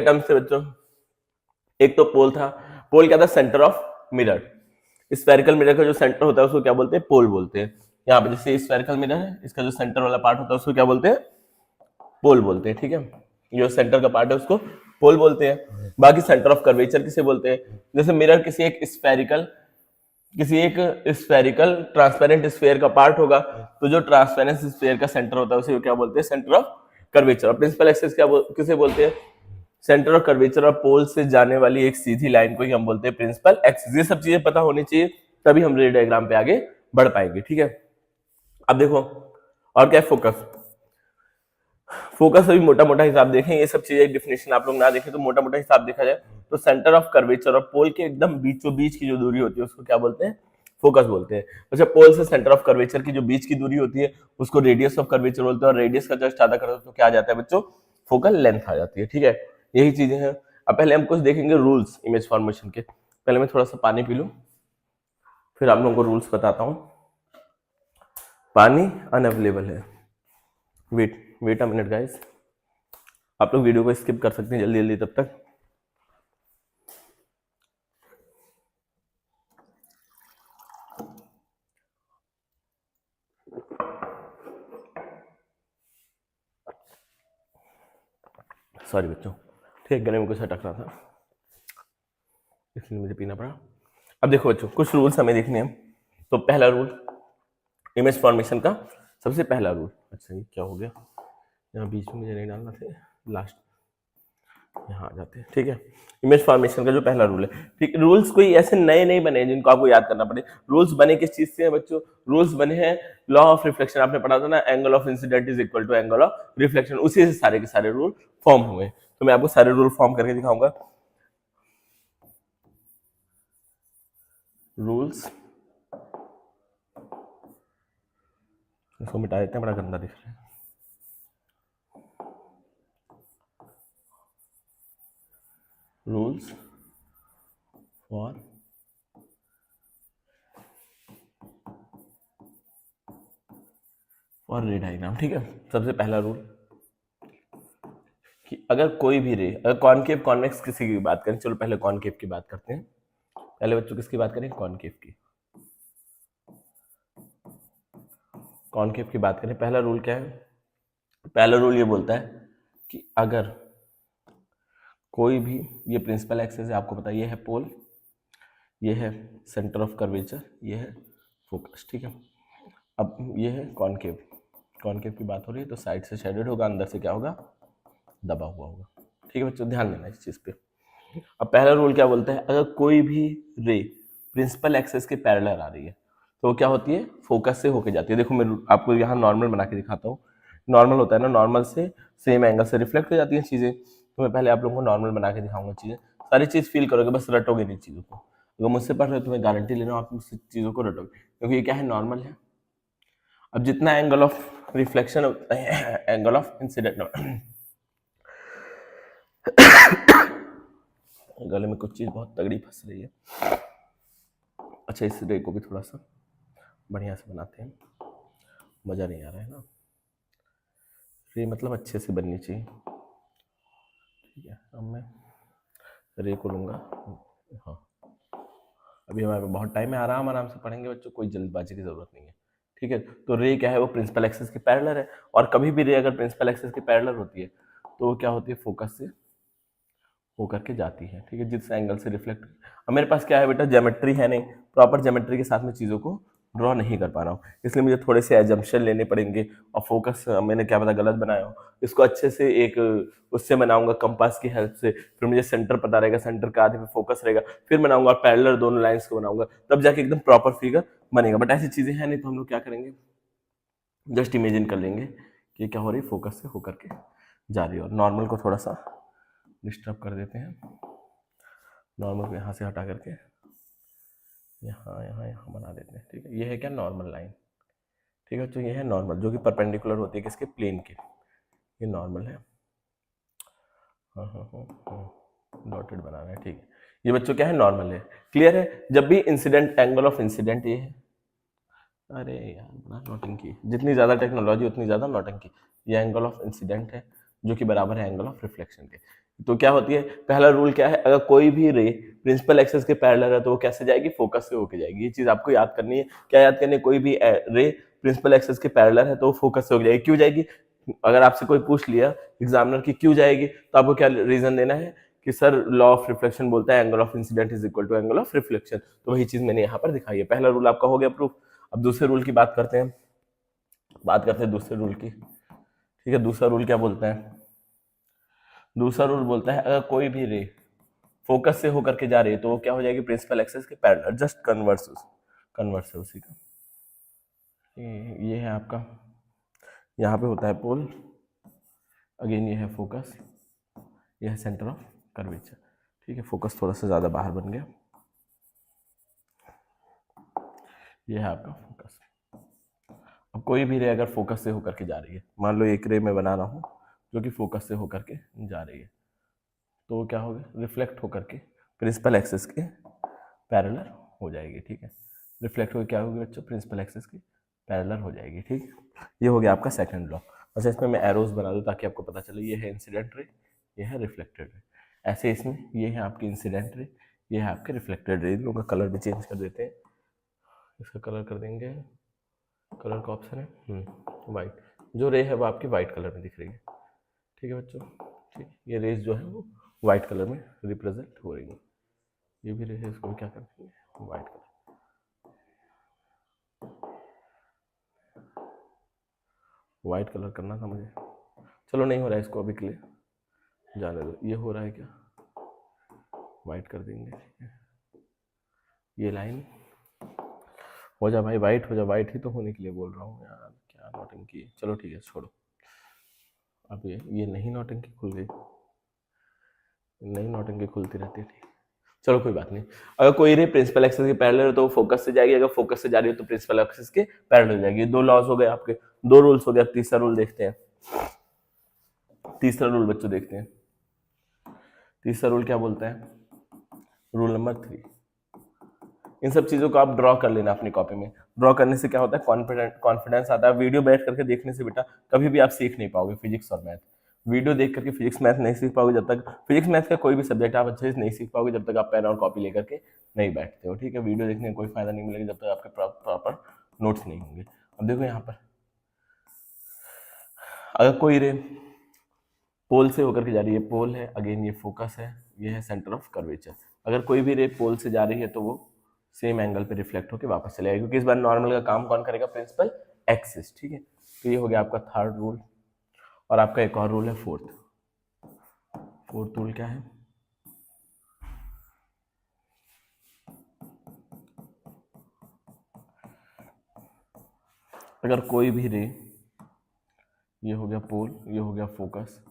Term से बच्चों, एक तो पोल था। पोल क्या था? Centre of mirror. Spherical mirror का जो सेंटर होता है उसको क्या बोलते हैं? पोल बोलते हैं। यहाँ पे जैसे स्फेरिकल मिरर है, इसका जो सेंटर वाला पार्ट होता है उसको क्या बोलते हैं? पोल बोलते हैं। ठीक है, जो सेंटर का पार्ट है उसको पोल बोलते हैं। बाकी सेंटर ऑफ कर्वेचर किसे बोलते हैं? जैसे मिरर किसी एक स्फेरिकल ट्रांसपेरेंट स्फीयर का पार्ट होगा, तो जो ट्रांसपेरेंट स्फीयर का सेंटर होता है उसे क्या बोलते हैं? Centre of curvature. Principal axis किसे बोलते हैं? सेंटर ऑफ कर्वेचर और पोल से जाने वाली एक सीधी लाइन को ही हम बोलते हैं प्रिंसिपल एक्सिस। ये सब चीजें पता होनी चाहिए, तभी हम रे डायग्राम पे आगे बढ़ पाएंगे। ठीक है, अब देखो और क्या है? फोकस। फोकस अभी मोटा मोटा हिसाब देखें, ये सब चीजें डिफिनेशन आप लोग ना देखें तो मोटा मोटा हिसाब देखा जाए तो सेंटर ऑफ कर्वेचर और पोल के एकदम बीचों बीच की जो दूरी होती है उसको क्या बोलते हैं? फोकस बोलते हैं। अच्छा, पोल से सेंटर ऑफ कर्वेचर की जो बीच की दूरी होती है उसको रेडियस ऑफ कर्वेचर बोलते हैं, और रेडियस का जस्ट आधा करते तो क्या आ जाता है बच्चों? फोकल लेंथ आ जाती है। ठीक है, यही चीजें हैं। अब पहले हम कुछ देखेंगे रूल्स इमेज फॉर्मेशन के। पहले मैं थोड़ा सा पानी पी लूं, फिर आप लोगों को रूल्स बताता हूं। पानी अनअवेलेबल है। वेट अ मिनट गाइस, आप लोग वीडियो को स्किप कर सकते हैं जल्दी जल्दी तब तक। सॉरी बच्चों, ठीक, गले में कुछ अटक रहा था इसलिए मुझे पीना पड़ा। अब देखो बच्चों, कुछ रूल्स हमें देखने हैं। तो पहला रूल इमेज फॉर्मेशन का, सबसे पहला रूल, अच्छा ये क्या हो गया, यहाँ बीच में मुझे नहीं डालना थे, लास्ट यहाँ आ जाते हैं। ठीक है, इमेज फॉर्मेशन का जो पहला रूल है। ठीक, रूल्स कोई ऐसे नए नहीं बने जिनको आपको याद करना पड़े। रूल्स बने किस चीज से हैं बच्चों? रूल्स बने हैं लॉ ऑफ रिफ्लेक्शन। आपने पढ़ा था ना, angle of incidence is equal to angle of reflection, उसी से सारे के सारे रूल फॉर्म हुए। तो मैं आपको सारे रूल फॉर्म करके दिखाऊंगा। रूल्स, इसको मिटा देते हैं, बड़ा गंदा दिख रहा है। रूल्स फॉर रे डायग्राम। ठीक है, सबसे पहला रूल कि अगर कोई भी रे, अगर कॉनकेव कॉन्वेक्स किसी की बात करें, चलो पहले कॉनकेव की बात करते हैं। पहले बच्चों किसकी बात करें? कॉनकेव की। कॉनकेव की बात करें, पहला रूल क्या है? पहला रूल ये बोलता है कि अगर कोई भी, ये प्रिंसिपल एक्सिस है, आपको पता है ये है पोल, ये है सेंटर ऑफ कर्वेचर, ये है फोकस। ठीक है, अब ये है कॉनकेव। कॉनकेव की बात हो रही है तो साइड से शेडेड होगा, अंदर से क्या होगा? दबा हुआ होगा। ठीक है बच्चों, ध्यान देना इस चीज पे। अब पहला रूल क्या बोलता है? अगर कोई भी रे प्रिंसिपल एक्सिस के पैरेलल आ रही है तो वो क्या होती है? फोकस से होके जाती है। देखो मैं आपको यहाँ नॉर्मल बना के दिखाता हूँ। नॉर्मल होता है ना, नॉर्मल से सेम एंगल से रिफ्लेक्ट हो जाती हैं चीजें। तो मैं पहले आप लोगों को नॉर्मल बना के दिखाऊंगा चीजें, सारी चीज फील करोगे, बस रटोगे नहीं चीजों को। अगर मुझसे पढ़ रहे हो तो मैं गारंटी ले रहा हूँ आप मुझसे चीजों को रटोगे, क्योंकि ये क्या है? नॉर्मल है। अब जितना एंगल ऑफ रिफ्लेक्शन होता है, एंगल ऑफ इंसिडेंट, गले में कुछ चीज बहुत तगड़ी फंस रही है। अच्छा, इस रे को भी थोड़ा सा बढ़िया से बनाते हैं, मजा नहीं आ रहा है ना। रे मतलब अच्छे से बननी चाहिए। ठीक है, अब मैं रे को लूंगा। हाँ, अभी हमारे पास बहुत टाइम है, आराम आराम से पढ़ेंगे बच्चों, कोई जल्दबाजी की जरूरत नहीं है। ठीक है, तो रे क्या है? वो प्रिंसिपल एक्सिस के पैरेलल है, और कभी भी रे अगर प्रिंसिपल एक्सिस के पैरेलल होती है तो वो क्या होती है? फोकस से होकर के जाती है। ठीक है, जिस एंगल से रिफ्लेक्ट। अब मेरे पास क्या है बेटा? ज्योमेट्री है नहीं, प्रॉपर ज्योमेट्री के साथ में चीज़ों को ड्रॉ नहीं कर पा रहा हूँ, इसलिए मुझे थोड़े से एजम्पशन लेने पड़ेंगे। और फोकस मैंने क्या पता गलत बनाया हो, इसको अच्छे से एक उससे बनाऊंगा कंपास की हेल्प से, फिर मुझे सेंटर पता रहेगा, सेंटर का आधे पे फोकस रहेगा, फिर बनाऊंगा पैरेलल दोनों लाइंस को बनाऊंगा, तब जाके एकदम प्रॉपर फिगर बनेगा। बट ऐसी चीजें हैं नहीं, तो हम लोग क्या करेंगे? जस्ट इमेजिन कर लेंगे कि क्या हो रही है? फोकस से होकर के जा रही है। और नॉर्मल को थोड़ा सा डिस्टर्ब कर देते हैं, नॉर्मल को यहाँ से हटा करके यहाँ यहाँ यहाँ बना देते हैं। ठीक है, ये है क्या? Normal line. ठीक है, तो ये है नॉर्मल, जो कि परपेंडिकुलर होती है किसके? प्लेन के। ये नॉर्मल है। हाँ हाँ हाँ, डॉटेड बनाना है। ठीक है, ये बच्चों क्या है? नॉर्मल है। क्लियर है? जब भी इंसिडेंट, एंगल ऑफ इंसिडेंट ये है, अरे यार बड़ा नौटंकी, जितनी ज़्यादा टेक्नोलॉजी उतनी ज़्यादा नौटंकी। ये एंगल ऑफ इंसिडेंट है, जो कि बराबर है एंगल ऑफ रिफ्लेक्शन के। तो क्या होती है, पहला रूल क्या है, अगर कोई भी रे प्रिंसिपल एक्सिस के पैरेलल है तो वो कैसे जाएगी, फोकस से होके जाएगी। ये चीज आपको याद करनी है। क्या याद करनी है, कोई भी रे प्रिंसिपल एक्सिस के पैरेलल है तो वो फोकस से होके जाएगी। क्यों जाएगी, अगर आपसे कोई पूछ लिया एग्जामिनर की क्यों जाएगी, तो आपको क्या रीजन देना है कि सर लॉ ऑफ रिफ्लेक्शन बोलता है angle of incidence is equal to angle of reflection. तो वही चीज मैंने यहाँ पर दिखाई है। पहला रूल आपका हो गया प्रूफ। अब दूसरे रूल की बात करते हैं, दूसरे रूल की। ठीक है, दूसरा रूल क्या बोलता है, दूसरा रूल बोलता है अगर कोई भी रे फोकस से होकर के जा रही है तो वो क्या हो जाएगी, प्रिंसिपल एक्सिस के पैरेलल, जस्ट कन्वर्स है उसी का। ये है आपका, यहाँ पे होता है पोल, अगेन ये है फोकस, ये है सेंटर ऑफ कर्वेचर। ठीक है, फोकस थोड़ा सा ज़्यादा बाहर बन गया, ये है आपका फोकस। अब कोई भी रे अगर फोकस से होकर के जा रही है, मान लो एक रे मैं बना रहा हूँ जो कि फोकस से होकर के जा रही है, तो वो क्या होगा, रिफ्लेक्ट होकर के प्रिंसिपल एक्सिस के पैरेलल हो जाएगी। ठीक है, रिफ्लेक्ट होकर क्या होगी बच्चों, प्रिंसिपल एक्सिस की पैरेलल हो जाएगी। ठीक, ये हो गया आपका सेकंड लॉ। अच्छा, इसमें मैं एरोज बना दूँ ताकि आपको पता चले, ये है इंसिडेंट रे, ये है रिफ्लेक्टेड रे। ऐसे इसमें ये है आपकी इंसिडेंट रे, ये है आपके रिफ्लेक्टेड रे। इन लोगों का कलर भी चेंज कर देते हैं, इसका कलर कर देंगे, कलर का ऑप्शन है वाइट, जो रे है वो आपकी वाइट कलर में दिख रही है। ठीक है बच्चों, ठीक, ये रेज जो है वो वाइट कलर में रिप्रेजेंट हो रही है। ये भी रे है, इसको क्या कर देंगे वाइट कलर, वाइट कलर करना था मुझे, चलो नहीं हो रहा है, इसको अभी के लिए जाने दो। ये हो रहा है क्या, वाइट कर देंगे। ठीक है, ये लाइन हो जा भाई, वाइट हो जा, वाइट ही तो होने के लिए बोल रहा हूँ यार, क्या नौटंकी। चलो ठीक है, छोड़ो। अब ये नहीं नौटंकी खुल गई, नई नौटंकी खुलती रहती है। ठीक, चलो कोई बात नहीं। अगर कोई रे प्रिंसिपल एक्सिस के पैरेलल है तो वो फोकस से जाएगी, अगर फोकस से जा रही है तो प्रिंसिपल एक्सिस के पैरेलल हो जाएगी। दो लॉज हो गए आपके, दो रूल्स हो गए। अब तीसरा रूल देखते हैं। तीसरा रूल बच्चों देखते हैं, तीसरा रूल क्या बोलता है, रूल नंबर 3। इन सब चीजों को आप ड्रॉ कर लेना अपनी कॉपी में। ड्रॉ करने से क्या होता है, कॉन्फिडेंस आता है। वीडियो बैठ करके देखने से बेटा कभी भी आप सीख नहीं पाओगे फिजिक्स और मैथ। वीडियो देख करके फिजिक्स मैथ नहीं सीख पाओगे जब तक, फिजिक्स मैथ का कोई भी सब्जेक्ट आप अच्छे से नहीं सीख पाओगे जब तक आप पेन और कॉपी लेकर के नहीं बैठते हो। ठीक है, वीडियो देखने में कोई फायदा नहीं मिलेगा जब तक आपके प्रॉपर नोट्स नहीं होंगे। अब देखो यहाँ पर, अगर कोई रे पोल से होकर के जा रही है, पोल है, अगेन ये फोकस है, ये है सेंटर ऑफ कर्वेचर। अगर कोई भी रे पोल से जा रही है तो वो सेम एंगल पे रिफ्लेक्ट होकर वापस चले जाएगा, क्योंकि इस बार नॉर्मल का काम कौन करेगा, प्रिंसिपल एक्सिस। ठीक है, तो ये हो गया आपका थर्ड रूल। और आपका एक और रूल है फोर्थ। फोर्थ रूल क्या है, अगर कोई भी रे, ये हो गया पोल, ये हो गया फोकस,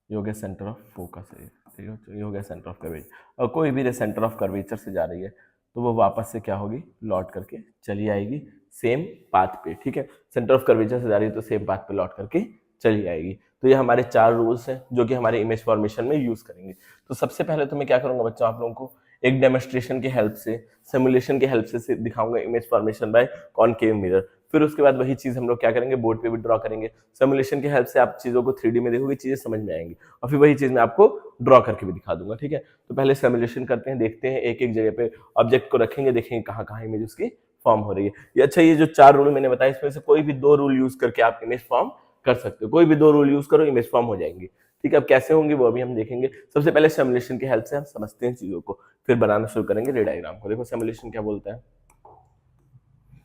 ये हो गया सेंटर ऑफ फोकस है, ठीक है, ये हो गया सेंटर ऑफ कर्वेचर। और कोई भी रे सेंटर ऑफ कर्वेचर से जा रही है तो वो वापस से क्या होगी, लौट करके चली आएगी सेम पाथ पे। ठीक है, सेंटर ऑफ कर्वेचर से जा रही है तो सेम पाथ पे लौट करके चली आएगी। तो ये हमारे 4 रूल्स हैं जो कि हमारे इमेज फॉर्मेशन में यूज करेंगे। तो सबसे पहले तो मैं क्या करूंगा बच्चों, आप लोगों को एक डेमोन्स्ट्रेशन की हेल्प से, सिमुलेशन की हेल्प से दिखाऊंगा image formation by concave mirror. फिर उसके बाद वही चीज हम लोग क्या करेंगे, बोर्ड पे भी ड्रॉ करेंगे। सिमुलेशन की हेल्प से आप चीजों को 3D में देखोगे, चीजें समझ में आएंगी, और फिर वही चीज मैं आपको ड्रॉ करके भी दिखा दूंगा। ठीक है, तो पहले सिमुलेशन करते हैं, देखते हैं एक एक जगह पे ऑब्जेक्ट को रखेंगे, देखेंगे कहाँ कहाँ इमेज उसकी फॉर्म हो रही है। ये अच्छा, ये जो 4 रूल मैंने बताया इसमें से कोई भी 2 रूल यूज करके आप इमेज फॉर्म कर सकते हो। कोई भी 2 रूल यूज करो, इमेज फॉर्म हो जाएंगी। ठीक है, अब कैसे होंगे वो अभी हम देखेंगे। सबसे पहले सिमुलेशन की हेल्प से हम समझते हैं चीजों को, फिर बनाना शुरू करेंगे रे डायग्राम को। देखो सिमुलेशन क्या बोलता है,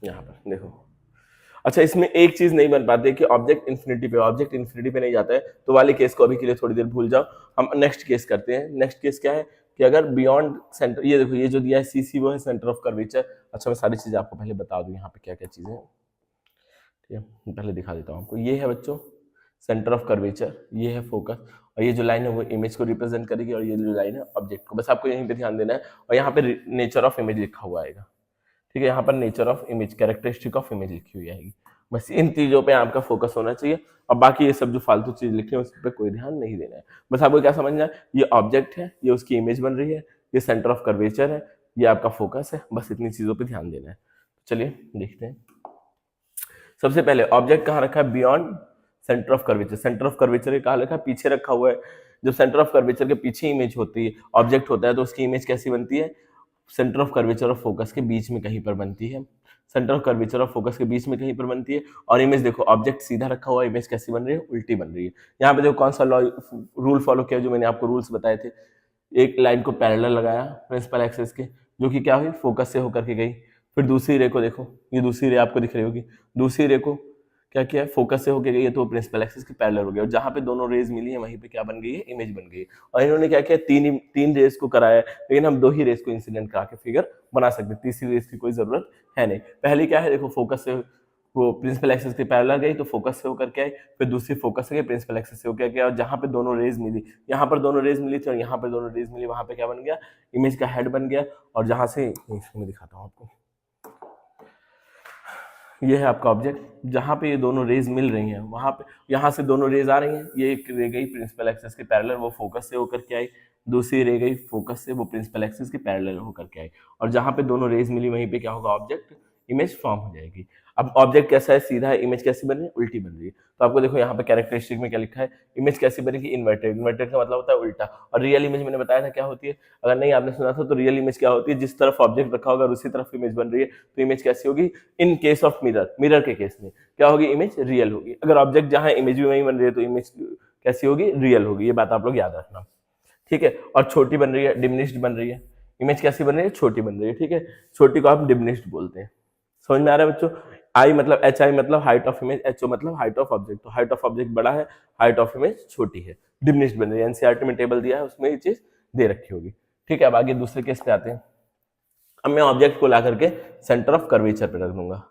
यहाँ पर देखो। अच्छा, इसमें एक चीज नहीं बन पाती है कि ऑब्जेक्ट इन्फिनिटी पे नहीं जाता है, तो वाले केस को अभी के लिए थोड़ी देर भूल जाओ। हम नेक्स्ट केस करते हैं। नेक्स्ट केस क्या है कि अगर बियॉन्ड सेंटर, ये देखो ये जो दिया है सीसी, वो है सेंटर ऑफ कर्वेचर। अच्छा, मैं सारी चीजें आपको पहले बता दूं यहाँ पे क्या क्या चीजें हैं। ठीक है, पहले दिखा देता हूँ आपको। ये है बच्चों सेंटर ऑफ कर्वेचर, ये है फोकस, और ये जो लाइन है वो इमेज को रिप्रेजेंट करेगी, और ये जो लाइन है ऑब्जेक्ट को। बस आपको यहीं पे ध्यान देना है, और यहाँ पे नेचर ऑफ इमेज लिखा हुआ आएगा। ठीक है, यहाँ पर nature of image, characteristic of image लिखी हुई आएगी। बस इन चीजों पे आपका फोकस होना चाहिए, और बाकी ये सब जो फालतू चीज लिखी है उस पर कोई ध्यान नहीं देना है। बस आपको क्या समझना है, ये ऑब्जेक्ट है, ये उसकी इमेज बन रही है, ये सेंटर ऑफ कर्वेचर है, ये आपका फोकस है, बस इतनी चीजों पे ध्यान देना है। चलिए देखते हैं। सबसे पहले ऑब्जेक्ट कहाँ रखा है, beyond centre of curvature. Centre of curvature कहा लिखा है, पीछे रखा हुआ है। जब सेंटर ऑफ कर्वेचर के पीछे इमेज होती है, ऑब्जेक्ट होता है, तो उसकी इमेज कैसी बनती है? सेंटर ऑफ कर्वेचर और फोकस के बीच में कहीं पर बनती है। सेंटर ऑफ कर्वेचर और फोकस के बीच में कहीं पर बनती है। और इमेज देखो, ऑब्जेक्ट सीधा रखा हुआ, इमेज कैसी बन रही है? उल्टी बन रही है। यहाँ पे देखो कौन सा लॉ रूल फॉलो किया जो मैंने आपको रूल्स बताए थे। एक लाइन को पैरेलल लगाया प्रिंसिपल एक्सिस के, जो कि क्या हुई? फोकस से होकर के गई। फिर दूसरी रे को देखो, ये दूसरी रे आपको दिख रही होगी, दूसरी रे को क्या किया? फोकस से होकर गई है, तो प्रिंसिपल एक्सिस के पैरेलल हो गया। और जहां पे दोनों रेज मिली है वहीं पे क्या बन गई है? इमेज बन गई है। और इन्होंने क्या किया? तीन रेज को कराया, लेकिन हम 2 ही रेज को इंसिडेंट करा के फिगर बना सकते, तीसरी रेज की कोई जरूरत है नहीं। पहली क्या है? देखो, फोकस से वो प्रिंसिपल एक्सिस के पैरेलल गई, तो फोकस से होकर के आई। फिर दूसरी फोकस से गई, प्रिंसिपल एक्सिस से होकर गया। और जहां पे दोनों रेज मिली, यहाँ पर दोनों रेज मिली थी और यहाँ पर दोनों रेज मिली, वहां पे क्या बन गया? इमेज का हेड बन गया। और जहां से मैं दिखाता हूँ आपको, ये है आपका ऑब्जेक्ट। जहां पे ये दोनों रेज मिल रही हैं, वहां पे यहाँ से दोनों रेज आ रही हैं, ये एक रे गई प्रिंसिपल एक्सिस के पैरेलल, वो फोकस से होकर के आई। दूसरी रे गई फोकस से, वो प्रिंसिपल एक्सिस के पैरेलल होकर के आई। और जहां पे दोनों रेज मिली वहीं पे क्या होगा? ऑब्जेक्ट इमेज फॉर्म हो जाएगी। अब ऑब्जेक्ट कैसा है? सीधा है। इमेज कैसी बन रही है? उल्टी बन रही है। तो आपको देखो यहाँ पे कैरेक्टरिस्टिक में क्या लिखा है? इमेज कैसी बनेगी? इन्वर्टेड। इन्वर्टेड का मतलब होता है उल्टा। और रियल इमेज मैंने बताया था क्या होती है, अगर नहीं आपने सुना था तो रियल इमेज क्या होती है? जिस तरफ ऑब्जेक्ट रखा होगा उसी तरफ इमेज बन रही है, तो इमेज कैसी होगी? In case of mirror, mirror के केस में क्या होगी? इमेज रियल होगी। अगर ऑब्जेक्ट जहां इमेज भी वहीं बन रही है तो इमेज कैसी होगी? रियल होगी। ये बात आप लोग याद रखना, ठीक है। और छोटी बन रही है, डिमिनिश्ड बन रही है। इमेज कैसी बन रही है? छोटी बन रही है, ठीक है। छोटी को आप डिमिनिश्ड बोलते हैं। समझ में आ रहा है बच्चों? आई मतलब एच आई मतलब height of image, H O मतलब हाइट ऑफ ऑब्जेक्ट। तो हाइट ऑफ ऑब्जेक्ट बड़ा है, हाइट ऑफ इमेज छोटी है, डिमिनिश्ड बन रही है। एनसीईआरटी में टेबल दिया है, उसमें ये चीज दे रखी होगी, ठीक है। अब आगे दूसरे केस पे आते हैं। अब मैं ऑब्जेक्ट को ला करके सेंटर ऑफ कर्वेचर पे रख दूंगा।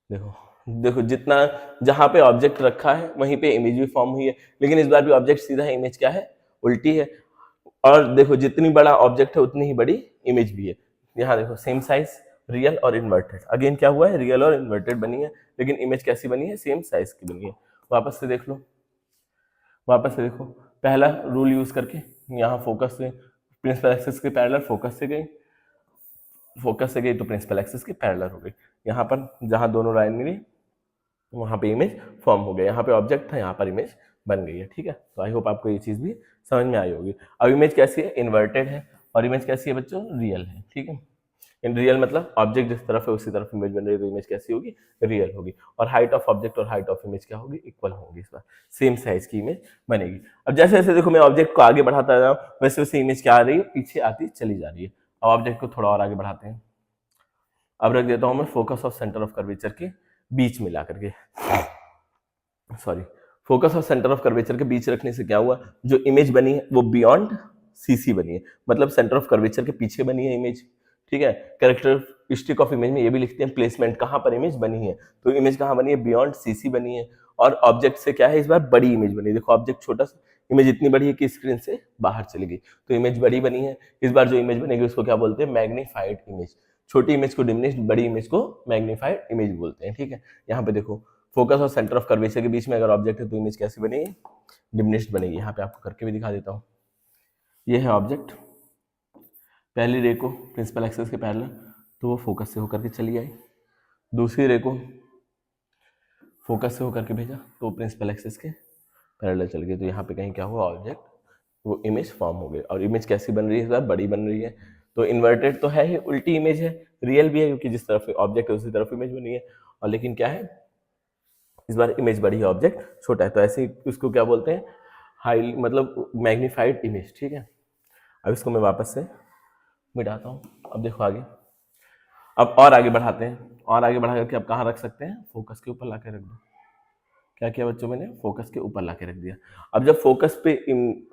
देखो देखो, जितना जहां पे ऑब्जेक्ट रखा है वहीं पे इमेज भी फॉर्म हुई है, लेकिन इस बार भी ऑब्जेक्ट सीधा है, इमेज क्या है? उल्टी है। और देखो, जितनी बड़ा ऑब्जेक्ट है उतनी ही बड़ी इमेज भी है। यहाँ देखो, सेम साइज, रियल और इन्वर्टेड। अगेन क्या हुआ है? रियल और इन्वर्टेड बनी है, लेकिन इमेज कैसी बनी है? सेम साइज की बनी है। वापस से देख लो, वापस से देखो, पहला रूल यूज करके यहाँ फोकस से प्रिंसिपल एक्सिस के पैरेलल फोकस से गई, फोकस से गई तो प्रिंसिपल एक्सिस के पैरेलल हो गई। यहाँ पर जहाँ दोनों लाइन मिली वहां पे इमेज फॉर्म हो गया। यहाँ पे ऑब्जेक्ट था, यहाँ पर इमेज बन गई है, ठीक है। तो आई होप आपको ये चीज भी समझ में आई होगी। अब इमेज कैसी है? इन्वर्टेड है। और इमेज कैसी है बच्चों? रियल है, ठीक है। इन रियल मतलब ऑब्जेक्ट जिस तरफ है उसी तरफ इमेज बन रही है, तो इमेज कैसी होगी? रियल होगी। और हाइट ऑफ ऑब्जेक्ट और हाइट ऑफ इमेज क्या होगी? इक्वल होगी। इस बार सेम साइज की इमेज बनेगी। अब जैसे जैसे देखो मैं ऑब्जेक्ट को आगे बढ़ाता जा रहा हूँ, वैसे वैसे इमेज क्या आ रही है? पीछे आती चली जा रही है। अब ऑब्जेक्ट को थोड़ा और आगे बढ़ाते हैं। अब रख देता हूं मैं फोकस और सेंटर ऑफ कर्वेचर के बीच में ला करके, सॉरी, फोकस और सेंटर ऑफ कर्वेचर के बीच रखने से क्या हुआ? जो इमेज बनी है वो बियॉन्ड सीसी बनी है, मतलब सेंटर ऑफ कर्वेचर के पीछे बनी है इमेज, ठीक है। कैरेक्टरिस्टिक ऑफ इमेज में ये भी लिखते हैं प्लेसमेंट, कहां पर इमेज बनी है। तो इमेज कहां बनी है? बियॉन्ड सीसी बनी है। और ऑब्जेक्ट से क्या है? इस बार बड़ी इमेज बनी है। देखो ऑब्जेक्ट छोटा सा, इमेज इतनी बड़ी है कि स्क्रीन से बाहर चली गई, तो इमेज बड़ी बनी है। इस बार जो इमेज बनेगी उसको क्या बोलते हैं? Magnified image. छोटी इमेज को डिमिनिश्ड, बड़ी इमेज को मैग्नीफाइड इमेज बोलते हैं, ठीक है। यहाँ पे देखो, फोकस और सेंटर ऑफ कर्वेचर के बीच में अगर ऑब्जेक्ट है तो इमेज कैसी बनेगी? डिमिनिश्ड बनेगी। यहाँ पे आपको करके भी दिखा देता हूँ। ये है ऑब्जेक्ट, पहली रे को प्रिंसिपल एक्सिस के पैरेलल, तो वो फोकस से होकर के चली आई। दूसरी रे को फोकस से होकर के भेजा तो प्रिंसिपल एक्सिस के पैरेलल चल गई। तो यहाँ पे कहीं क्या हुआ? ऑब्जेक्ट वो इमेज फॉर्म हो गई। और इमेज कैसी बन रही है? बड़ी बन रही है। तो इन्वर्टेड तो है ही, उल्टी इमेज है। रियल भी है क्योंकि जिस तरफ ऑब्जेक्ट है उसी तरफ इमेज बनी है। और लेकिन क्या है? इस बार इमेज बड़ी है, ऑब्जेक्ट छोटा है। तो ऐसे ही उसको क्या बोलते हैं? हाई मतलब मैग्नीफाइड इमेज, ठीक है। अब इसको मैं वापस से मिटाता हूँ। अब देखो आगे, अब और आगे बढ़ाते हैं। और आगे बढ़ा करके अब कहाँ रख सकते हैं? फोकस के ऊपर ला के रख दो। क्या किया बच्चों? मैंने फोकस के ऊपर ला के रख दिया। अब जब फोकस पे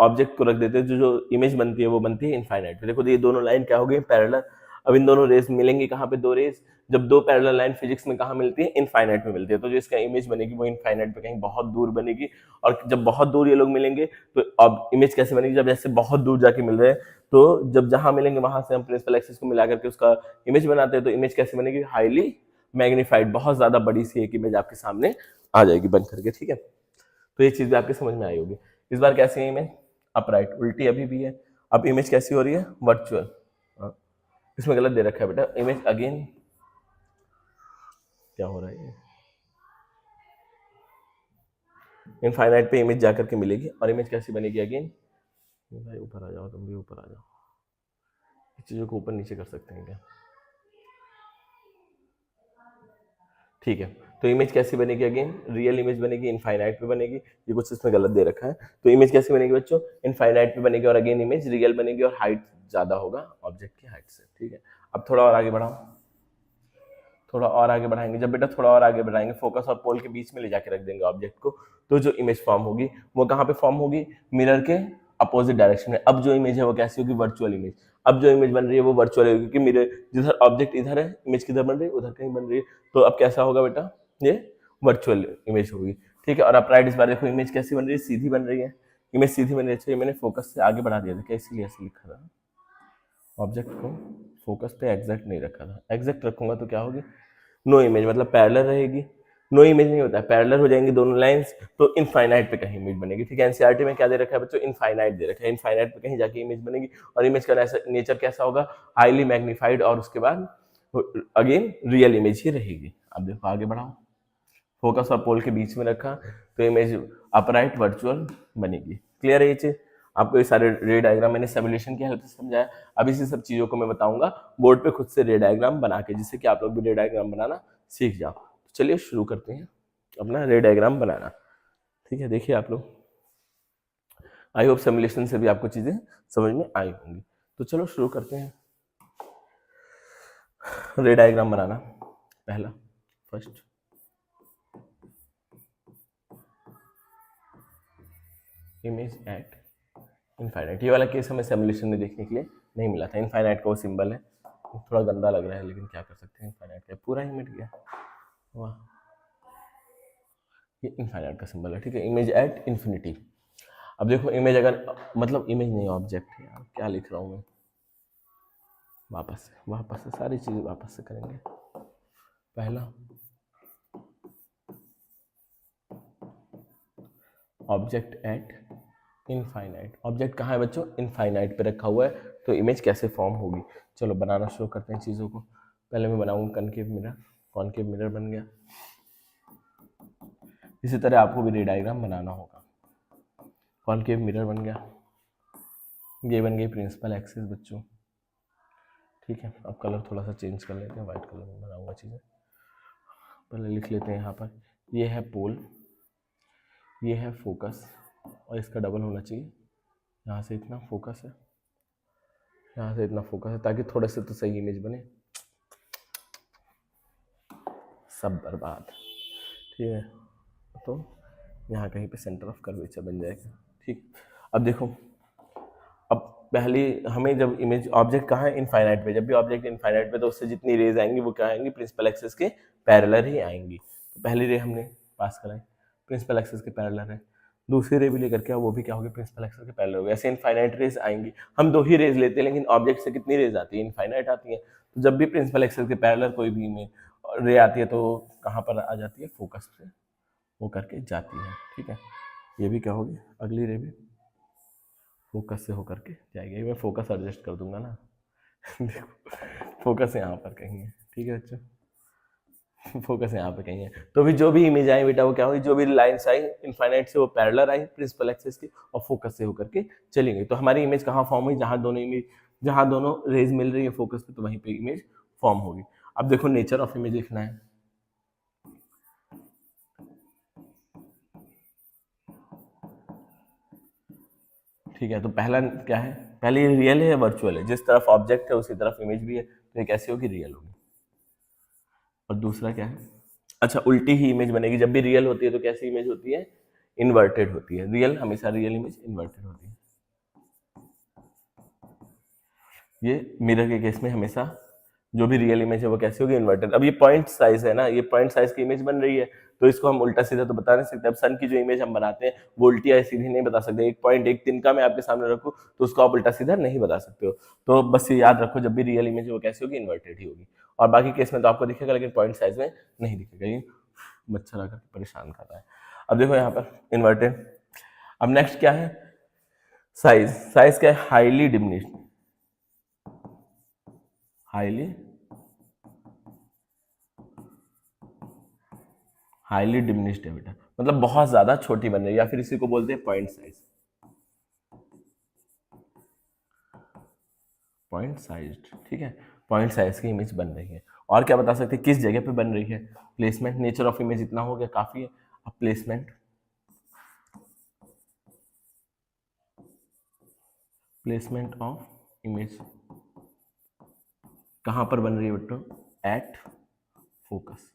ऑब्जेक्ट को रख देते हैं, जो इमेज बनती है वो बनती है इनफाइनाइट। देखो ये दोनों लाइन क्या हो गई? पैरेलल। अब इन दोनों रेस मिलेंगी कहाँ पे? दो रेस। जब दो पैरेलल लाइन फिजिक्स में कहाँ मिलती है? इनफाइनाइट में मिलती है। तो जो इसका इमेज बनेगी वो इनफाइनाइट पे कहीं बहुत दूर बनेगी। और जब बहुत दूर ये लोग मिलेंगे तो अब इमेज कैसे बनेगी? जब ऐसे बहुत दूर जाके मिल रहे हैं, तो जब जहां मिलेंगे वहां से हम प्रिंसिपल एक्सिस को मिला करके उसका इमेज बनाते हैं। तो इमेज कैसे बनेगी? हाईली मैग्नीफाइड, बहुत ज्यादा बड़ी सी एक इमेज आपके सामने आ जाएगी बन करके, ठीक है। तो ये चीज भी आपके समझ में आई होगी। इस बार कैसी है इमेज? अपराइट, उल्टी अभी भी है। अब इमेज कैसी हो रही है? वर्चुअल। इसमें गलत दे रखा है बेटा, इमेज अगेन क्या हो रहा है? इनफाइनाइट पे इमेज जाकर के मिलेगी और इमेज कैसी बनेगी अगेन, भाई ऊपर आ जाओ, तुम भी ऊपर आ जाओ, इस चीज़ों को ऊपर नीचे कर सकते हैं क्या, ठीक है। तो इमेज कैसी बनेगी अगेन, रियल इमेज बनेगी, इनफाइनाइट पे बनेगी, ये कुछ इसमें गलत दे रखा है। तो इमेज कैसी बनेगी बच्चों, इनफाइनाइट पे बनेगी और अगेन इमेज रियल बनेगी और हाइट ज़्यादा होगा ऑब्जेक्ट की हाइट से, ठीक है। अब थोड़ा और आगे बढ़ाओ, थोड़ा और आगे बढ़ाएंगे, जब बेटा थोड़ा और आगे बढ़ाएंगे फोकस और पोल के बीच में ले जाके रख देंगे ऑब्जेक्ट को, तो जो इमेज फॉर्म होगी वो कहाँ पे फॉर्म होगी, मिरर के अपोजिट डायरेक्शन में। अब जो इमेज है वो कैसी होगी, वर्चुअल इमेज। अब जो इमेज बन रही है वो वर्चुअल है, क्योंकि मिरर जिधर ऑब्जेक्ट इधर है, इमेज किधर बन रही है, उधर कहीं बन रही है। तो अब कैसा होगा बेटा, ये वर्चुअल इमेज होगी, ठीक है। और अपराइट इस बार देखो इमेज कैसी बन रही है, सीधी बन रही है, इमेज सीधी बन रही है। अच्छा, मैंने फोकस से आगे बढ़ा दिया था क्या, इसीलिए ऐसे लिखा था, ऑब्जेक्ट को फोकस पे एग्जैक्ट नहीं रखा था, एग्जैक्ट रखूंगा तो क्या होगी, नो इमेज, मतलब पैरेलल रहेगी। नो इमेज नहीं होता है, पैरेलल हो जाएंगी दोनों लाइंस, तो इनफाइनाइट पे कहीं इमेज बनेगी, ठीक है। एनसीईआरटी में क्या दे रखा है बच्चों, इनफाइनाइट दे रखा है, इनफाइनाइट पे कहीं जाके इमेज बनेगी और इमेज का नेचर कैसा होगा, हाईली मैग्नीफाइड, और उसके बाद अगेन रियल इमेज ही रहेगी। अब देखो आगे बढ़ाओ, फोकस और पोल के बीच में रखा तो इमेज अपराइट वर्चुअल बनेगी। क्लियर है ये चीज, आपको ये सारे रे डायग्राम मैंने सिमुलेशन की हेल्प से समझाया। अब इसी सब चीजों को मैं बताऊंगा बोर्ड पे खुद से रे डायग्राम बना के, जिससे कि आप लोग भी रे डायग्राम बनाना सीख जाओ। तो चलिए शुरू करते हैं अपना रे डायग्राम बनाना, ठीक है। देखिए आप लोग, आई होप सिमुलेशन से भी आपको चीजें समझ में आई होंगी। तो चलो शुरू करते हैं रे डायग्राम बनाना। पहला फर्स्ट इमेज एट इनफाइनाइट, ये वाला केस हमें सिमुलेशन में देखने के लिए नहीं मिला था। इनफाइनाइट का वो सिंबल है, थोड़ा गंदा लग रहा है लेकिन क्या कर सकते हैं, इनफाइनाइट का पूरा ही मिट गया, वाह। ये इनफाइनाइट का सिंबल है, ठीक है, इमेज एट इन्फिनिटी। अब देखो इमेज अगर, मतलब इमेज नहीं ऑब्जेक्ट है यार, क्या लिख रहा हूँ मैं, वापस से सारी चीज़ें वापस से करेंगे। पहला ऑब्जेक्ट एट इनफाइनाइट, ऑब्जेक्ट कहाँ है बच्चों, इनफाइनाइट पे रखा हुआ है, तो इमेज कैसे फॉर्म होगी। चलो बनाना शुरू करते हैं चीज़ों को। पहले मैं बनाऊंगा कनकेव मिरर, कॉनकेव मिरर बन गया। इसी तरह आपको भी रे डायग्राम बनाना होगा। कॉनकेव मिरर बन गया, ये बन गई प्रिंसिपल एक्सिस बच्चों, ठीक है। अब कलर थोड़ा सा चेंज कर लेते हैं, वाइट कलर में बनाऊंगा चीज़ें। पहले लिख लेते हैं यहाँ पर, ये है पोल, ये है फोकस, और इसका डबल होना चाहिए, यहाँ से इतना फोकस है, यहाँ से इतना फोकस है, ताकि थोड़े से तो सही इमेज बने, सब बर्बाद, ठीक है। तो यहाँ कहीं पे सेंटर ऑफ कर्वेचर बन जाएगा, ठीक। अब देखो, अब पहली हमें जब इमेज ऑब्जेक्ट कहाँ है, इनफाइनाइट पे, जब भी ऑब्जेक्ट इनफाइनाइट पे तो उससे जितनी रेज आएंगी वो क्या आएंगी, प्रिंसिपल एक्सिस के पैरेलल ही आएंगी। तो पहली रे हमने पास कराई, प्रिंसिपल एक्सिस के पैरेलल है। दूसरी रे भी लेकर के वो भी क्या होगी, प्रिंसिपल एक्सिस के पैरेलल होगी। ऐसे इनफाइनाइट रेज आएंगी, हम दो ही रेज लेते हैं, लेकिन ऑब्जेक्ट से कितनी रेज आती है, इनफाइनाइट आती है। तो जब भी प्रिंसिपल एक्सिस के पैरेलल कोई भी इमेज रे आती है तो कहाँ पर आ जाती है, फोकस से वो करके जाती है, ठीक है। ये भी क्या होगी, अगली रे भी फोकस से होकर के जाएगी। मैं फोकस एडजस्ट कर दूंगा ना देखो फोकस यहाँ पर कहीं है, ठीक है बच्चों, फोकस यहाँ पे कहीं है। तो भी जो भी इमेज आई बेटा वो क्या होगी, जो भी लाइंस आई इनफाइनाइट से वो पैरेलल आई प्रिंसिपल एक्सिस की, और फोकस से होकर के चली गई। तो हमारी इमेज कहाँ फॉर्म हुई, जहाँ दोनों इमेज, जहाँ दोनों रेज मिल रही है फोकस पे, तो वहीं पे इमेज फॉर्म होगी। अब देखो नेचर ऑफ इमेज लिखना है, ठीक है। तो पहला क्या है, पहले ये रियल है या वर्चुअल है, जिस तरफ ऑब्जेक्ट है उसी तरफ इमेज भी है, तो ये कैसी होगी, रियल होगी। और दूसरा क्या है, अच्छा उल्टी ही इमेज बनेगी, जब भी रियल होती है तो कैसी इमेज होती है, इन्वर्टेड होती है। रियल हमेशा रियल इमेज इन्वर्टेड होती है, ये मिरर के केस में हमेशा जो भी रियल इमेज है वो कैसी होगी, इन्वर्टेड। अब ये पॉइंट साइज है ना, ये पॉइंट साइज की इमेज बन रही है, तो इसको हम उल्टा सीधा तो बता नहीं सकते। अब सन की जो इमेज हम बनाते हैं वो उल्टी या सीधी नहीं बता सकते। एक पॉइंट एक तिनका मैं आपके सामने रखूँ तो उसको आप उल्टा सीधा नहीं बता सकते हो। तो बस ये याद रखो, जब भी रियल इमेज है वो कैसी होगी, इन्वर्टेड ही होगी। और बाकी केस में तो आपको दिखेगा, लेकिन पॉइंट साइज में नहीं दिखेगा। ये मच्छर आकर परेशान कर रहा है। अब देखो यहाँ पर इन्वर्टेड। अब नेक्स्ट क्या है, साइज। साइज क्या है, highly diminished, highly highly diminished है बेटा। मतलब बहुत ज्यादा छोटी बन रही है, या फिर इसी को बोलते हैं पॉइंट साइज। पॉइंट साइज, ठीक है, पॉइंट साइज की इमेज बन रही है। और क्या बता सकते हैं किस जगह पे बन रही है? प्लेसमेंट, नेचर ऑफ इमेज इतना हो गया, काफी है। अब प्लेसमेंट, प्लेसमेंट ऑफ इमेज कहां पर बन रही है बेटा? At focus.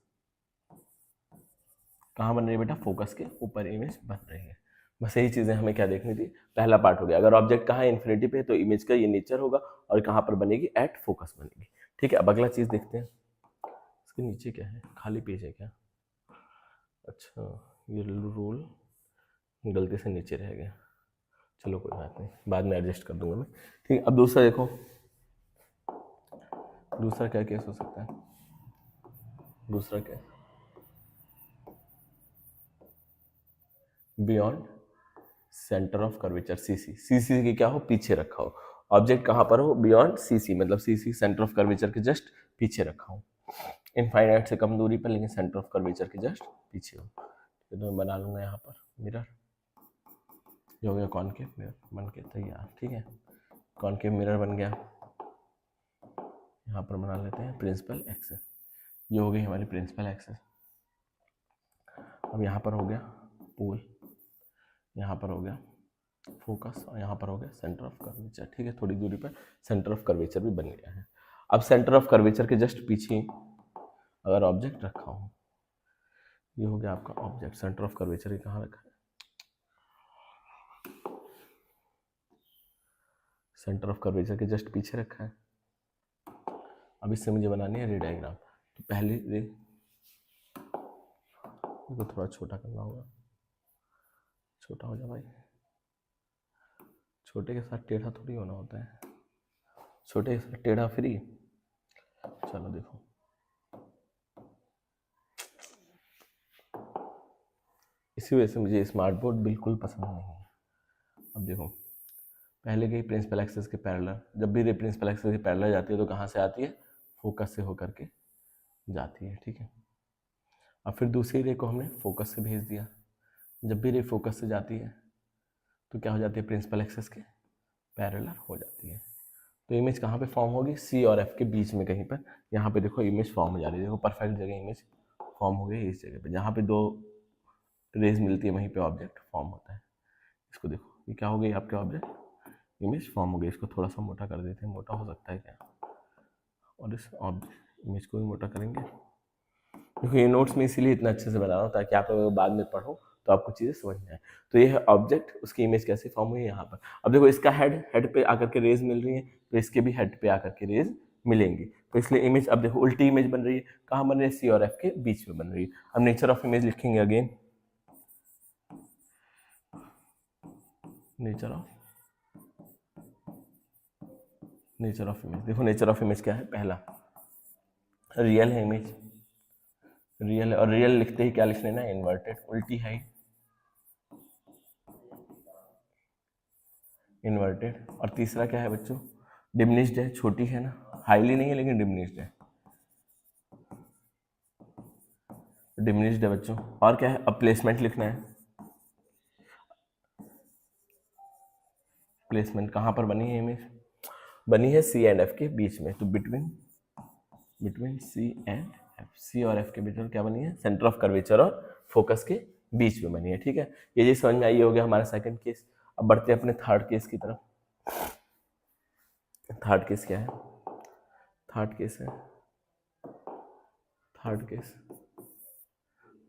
कहाँ बन रही है बेटा? फोकस के ऊपर इमेज बन रही है। बस यही चीजें हमें क्या देखनी थी, पहला पार्ट हो गया। अगर ऑब्जेक्ट कहाँ है? इन्फिनिटी पे, तो इमेज का ये नेचर होगा, और कहाँ पर बनेगी? एट फोकस बनेगी। ठीक है, अब अगला चीज देखते हैं। इसके नीचे क्या है? खाली पेज है क्या? अच्छा, ये रूल गलती से नीचे रह गया, चलो कोई बात नहीं, बाद में एडजस्ट कर दूंगा मैं। ठीक है, अब दूसरा देखो, दूसरा क्या केस हो सकता है? दूसरा क्या? Beyond centre of curvature, CC. CC की क्या हो? पीछे रखा हो। ऑब्जेक्ट कहाँ पर हो? बियॉन्ड सीसी, मतलब सीसी सेंटर ऑफ कर्वेचर के जस्ट पीछे रखा हो। इनफाइनाइट से कम दूरी पर, लेकिन सेंटर ऑफ कर्वेचर के जस्ट पीछे हो। तो मैं बना लूंगा यहाँ पर मिरर, ये हो गया कॉनकेव मिरर बन के तैयार। ठीक है, कॉनकेव मिरर बन गया। यहाँ पर बना लेते हैं प्रिंसिपल एक्सेस, ये हो गई हमारी प्रिंसिपल एक्सेस। अब यहाँ पर हो गया पोल, यहाँ पर हो गया फोकस, और यहाँ पर हो गया सेंटर ऑफ कर्वेचर। ठीक है, थोड़ी दूरी पर सेंटर ऑफ कर्वेचर भी बन गया है। अब सेंटर ऑफ कर्वेचर के जस्ट पीछे अगर ऑब्जेक्ट रखा हो, ये हो गया आपका ऑब्जेक्ट। सेंटर ऑफ कर्वेचर कहाँ रखा है? सेंटर ऑफ कर्वेचर के जस्ट पीछे रखा है। अब इससे मुझे बनानी है रे डायग्राम। तो पहले रे को थोड़ा छोटा करना होगा, छोटा हो जा भाई, छोटे के साथ टेढ़ा थोड़ी होना होता है, छोटे के साथ टेढ़ा फ्री। चलो देखो, इसी वजह से मुझे स्मार्ट बोर्ड बिल्कुल पसंद नहीं है। अब देखो, पहले गई प्रिंसिपल एक्सेस के पैरेलल, जब भी रे प्रिंसिपल एक्सेस के पैरेलल जाती है तो कहाँ से आती है? फोकस से होकर के जाती है। ठीक है, अब फिर दूसरी रे को हमने फोकस से भेज दिया। जब भी रे फोकस से जाती है तो क्या हो जाती है? प्रिंसिपल एक्सेस के पैरेलल हो जाती है। तो इमेज कहाँ पे फॉर्म होगी? सी और एफ के बीच में कहीं पर। यहाँ पे देखो इमेज फॉर्म हो जा रही है, देखो परफेक्ट जगह इमेज फॉर्म हो गई इस जगह पे, जहाँ पे दो रेज मिलती है वहीं पे ऑब्जेक्ट फॉर्म होता है। इसको देखो, ये क्या हो गई आपके ऑब्जेक्ट? इमेज फॉर्म हो गई। इसको थोड़ा सा मोटा कर देते हैं, मोटा हो सकता है क्या? और इस ऑब्जेक्ट इमेज को भी मोटा करेंगे। देखो ये नोट्स में इसीलिए इतना अच्छे से बना रहा हूँ ताकि आप लोग बाद में पढ़ो तो आपको चीज़ें समझ में आए। तो ये है ऑब्जेक्ट, उसकी इमेज कैसे फॉर्म हुई है यहाँ पर। अब देखो इसका हेड पे आकर के रेज मिल रही है, तो इसके भी हेड पे आकर के रेज मिलेंगी, तो इसलिए इमेज अब देखो उल्टी इमेज बन रही है। कहाँ बन रही है? सी और एफ के बीच में बन रही है। अब नेचर ऑफ इमेज लिखेंगे अगेन, नेचर ऑफ इमेज। देखो नेचर ऑफ इमेज क्या है? पहला रियल है इमेज, रियल है, और रियल लिखते ही क्या लिख लेना? इन्वर्टेड, उल्टी है इन्वर्टेड। और तीसरा क्या है बच्चों? डिमिनिश्ड है, छोटी है ना, हाईली नहीं है लेकिन डिमिनिश्ड है, डिमिनिश्ड है बच्चों। और क्या है? अब प्लेसमेंट लिखना है। प्लेसमेंट कहाँ पर बनी है इमेज? बनी है सी एंड एफ के बीच में, तो बिटवीन सी एंड एफ, सी और एफ के बीच में क्या बनी है? सेंटर ऑफ कर्वेचर और फोकस के बीच में बनी है। ठीक है, ये जी समझ में आई हो गया हमारा सेकंड केस। अब बढ़ते हैं अपने थर्ड केस की तरफ। थर्ड केस क्या है? थर्ड केस है,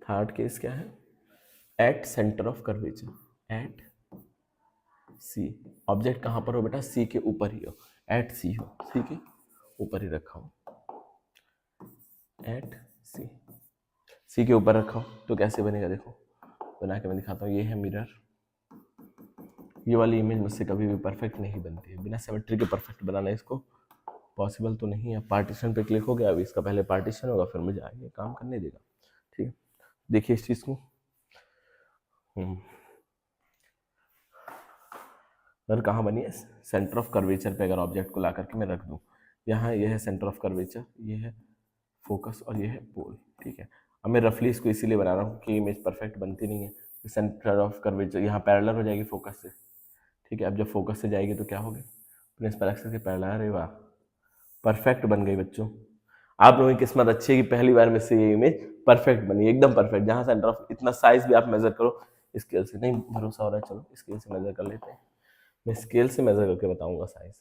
थर्ड केस क्या है? At centre of curvature, at C. Object कहाँ पर हो बेटा? सी के ऊपर ही हो, एट सी हो, सी के ऊपर ही रखा हो, एट सी, सी के ऊपर रखा हो। तो कैसे बनेगा? देखो बना के मैं दिखाता हूँ। ये है मिरर, ये वाली इमेज मुझसे कभी भी परफेक्ट नहीं बनती है, बिना सिमेट्री के परफेक्ट बनाना इसको पॉसिबल तो नहीं है। पार्टीशन पे क्लिक हो गया, अभी इसका पहले पार्टीशन होगा फिर मुझे आगे काम करने देगा। ठीक है, देखिए इस चीज़ को। अगर कहाँ बनी है? सेंटर ऑफ कर्वेचर पे अगर ऑब्जेक्ट को ला करके मैं रख दूँ, यहाँ ये है सेंटर ऑफ कर्वेचर, ये है फोकस और ये है पोल। ठीक है, अब मैं रफली इसको इसीलिए बना रहा हूँ कि इमेज परफेक्ट बनती नहीं है, सेंटर ऑफ कर्वेचर यहाँ पैरेलल हो जाएगी फोकस से, ठीक है। अब जब फोकस से जाएगी तो क्या होगी, प्रिंसिपल एक्सिस के पैरेलल। अरे वाह, परफेक्ट बन गई बच्चों। आप लोगों की किस्मत अच्छी है कि पहली बार में से ये इमेज परफेक्ट बनी, एकदम परफेक्ट। जहाँ सेंटर ऑफ, इतना साइज भी आप मेजर करो स्केल से, नहीं भरोसा हो रहा है, चलो स्केल से मेजर कर लेते हैं। मैं स्केल से मेजर करके बताऊंगा साइज,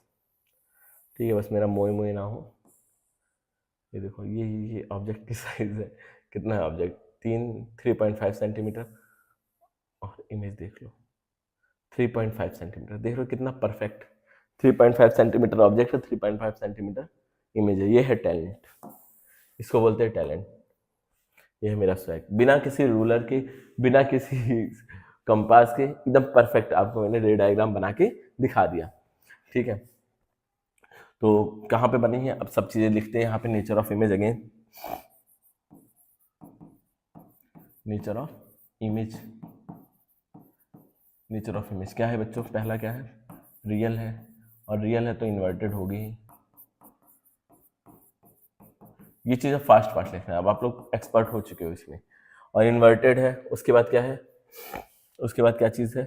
ठीक है। बस मेरा मोए मोए ना हो। ये देखो, ये ऑब्जेक्ट की साइज है, कितना है ऑब्जेक्ट, 3.5 सेंटीमीटर। और इमेज देख लो 3.5 सेंटीमीटर, देख लो कितना परफेक्ट। 3.5 सेंटीमीटर ऑब्जेक्ट है, 3.5 सेंटीमीटर इमेज है। ये है टैलेंट, इसको बोलते हैं टैलेंट। ये है मेरा स्वैग, बिना किसी रूलर के, बिना किसी कंपास के, एकदम परफेक्ट आपको मैंने रे डायग्राम बना के दिखा दिया, ठीक है। तो कहाँ पे बनी है, अब सब चीजें लिखते हैं यहाँ पे। Nature of image again, nature of image. Nature of image क्या है बच्चों, पहला क्या है, रियल है, और रियल है तो इन्वर्टेड होगी। ये चीज़ें फास्ट फास्ट लिखना है, अब आप लोग एक्सपर्ट हो चुके हो इसमें। और इन्वर्टेड है, उसके बाद क्या है, उसके बाद क्या चीज़ है,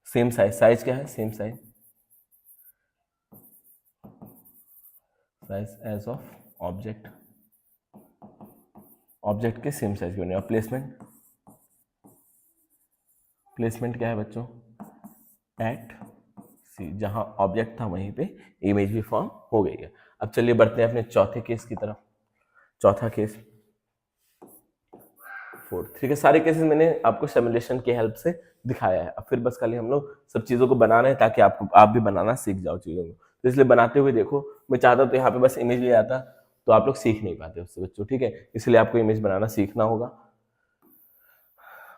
सेम साइज। साइज क्या है, same size, size as of object, object के सेम साइज के बने। और प्लेसमेंट, प्लेसमेंट क्या है बच्चों, एट सी, जहां ऑब्जेक्ट था वहीं पे इमेज भी फॉर्म हो गई है। अब चलिए बढ़ते हैं अपने चौथे केस की तरफ। चौथा केस, फोर्थ, ठीक है। सारे केसेस मैंने आपको सिमुलेशन की हेल्प से दिखाया है। अब फिर बस खाली हम लोग सब चीज़ों को बना रहे हैं ताकि आप भी बनाना सीख जाओ चीज़ों को। तो इसलिए बनाते हुए देखो, मैं चाहता तो यहाँ पे बस इमेज ले आता, तो आप लोग सीख नहीं पाते उससे बच्चों, ठीक है। इसलिए आपको इमेज बनाना सीखना होगा।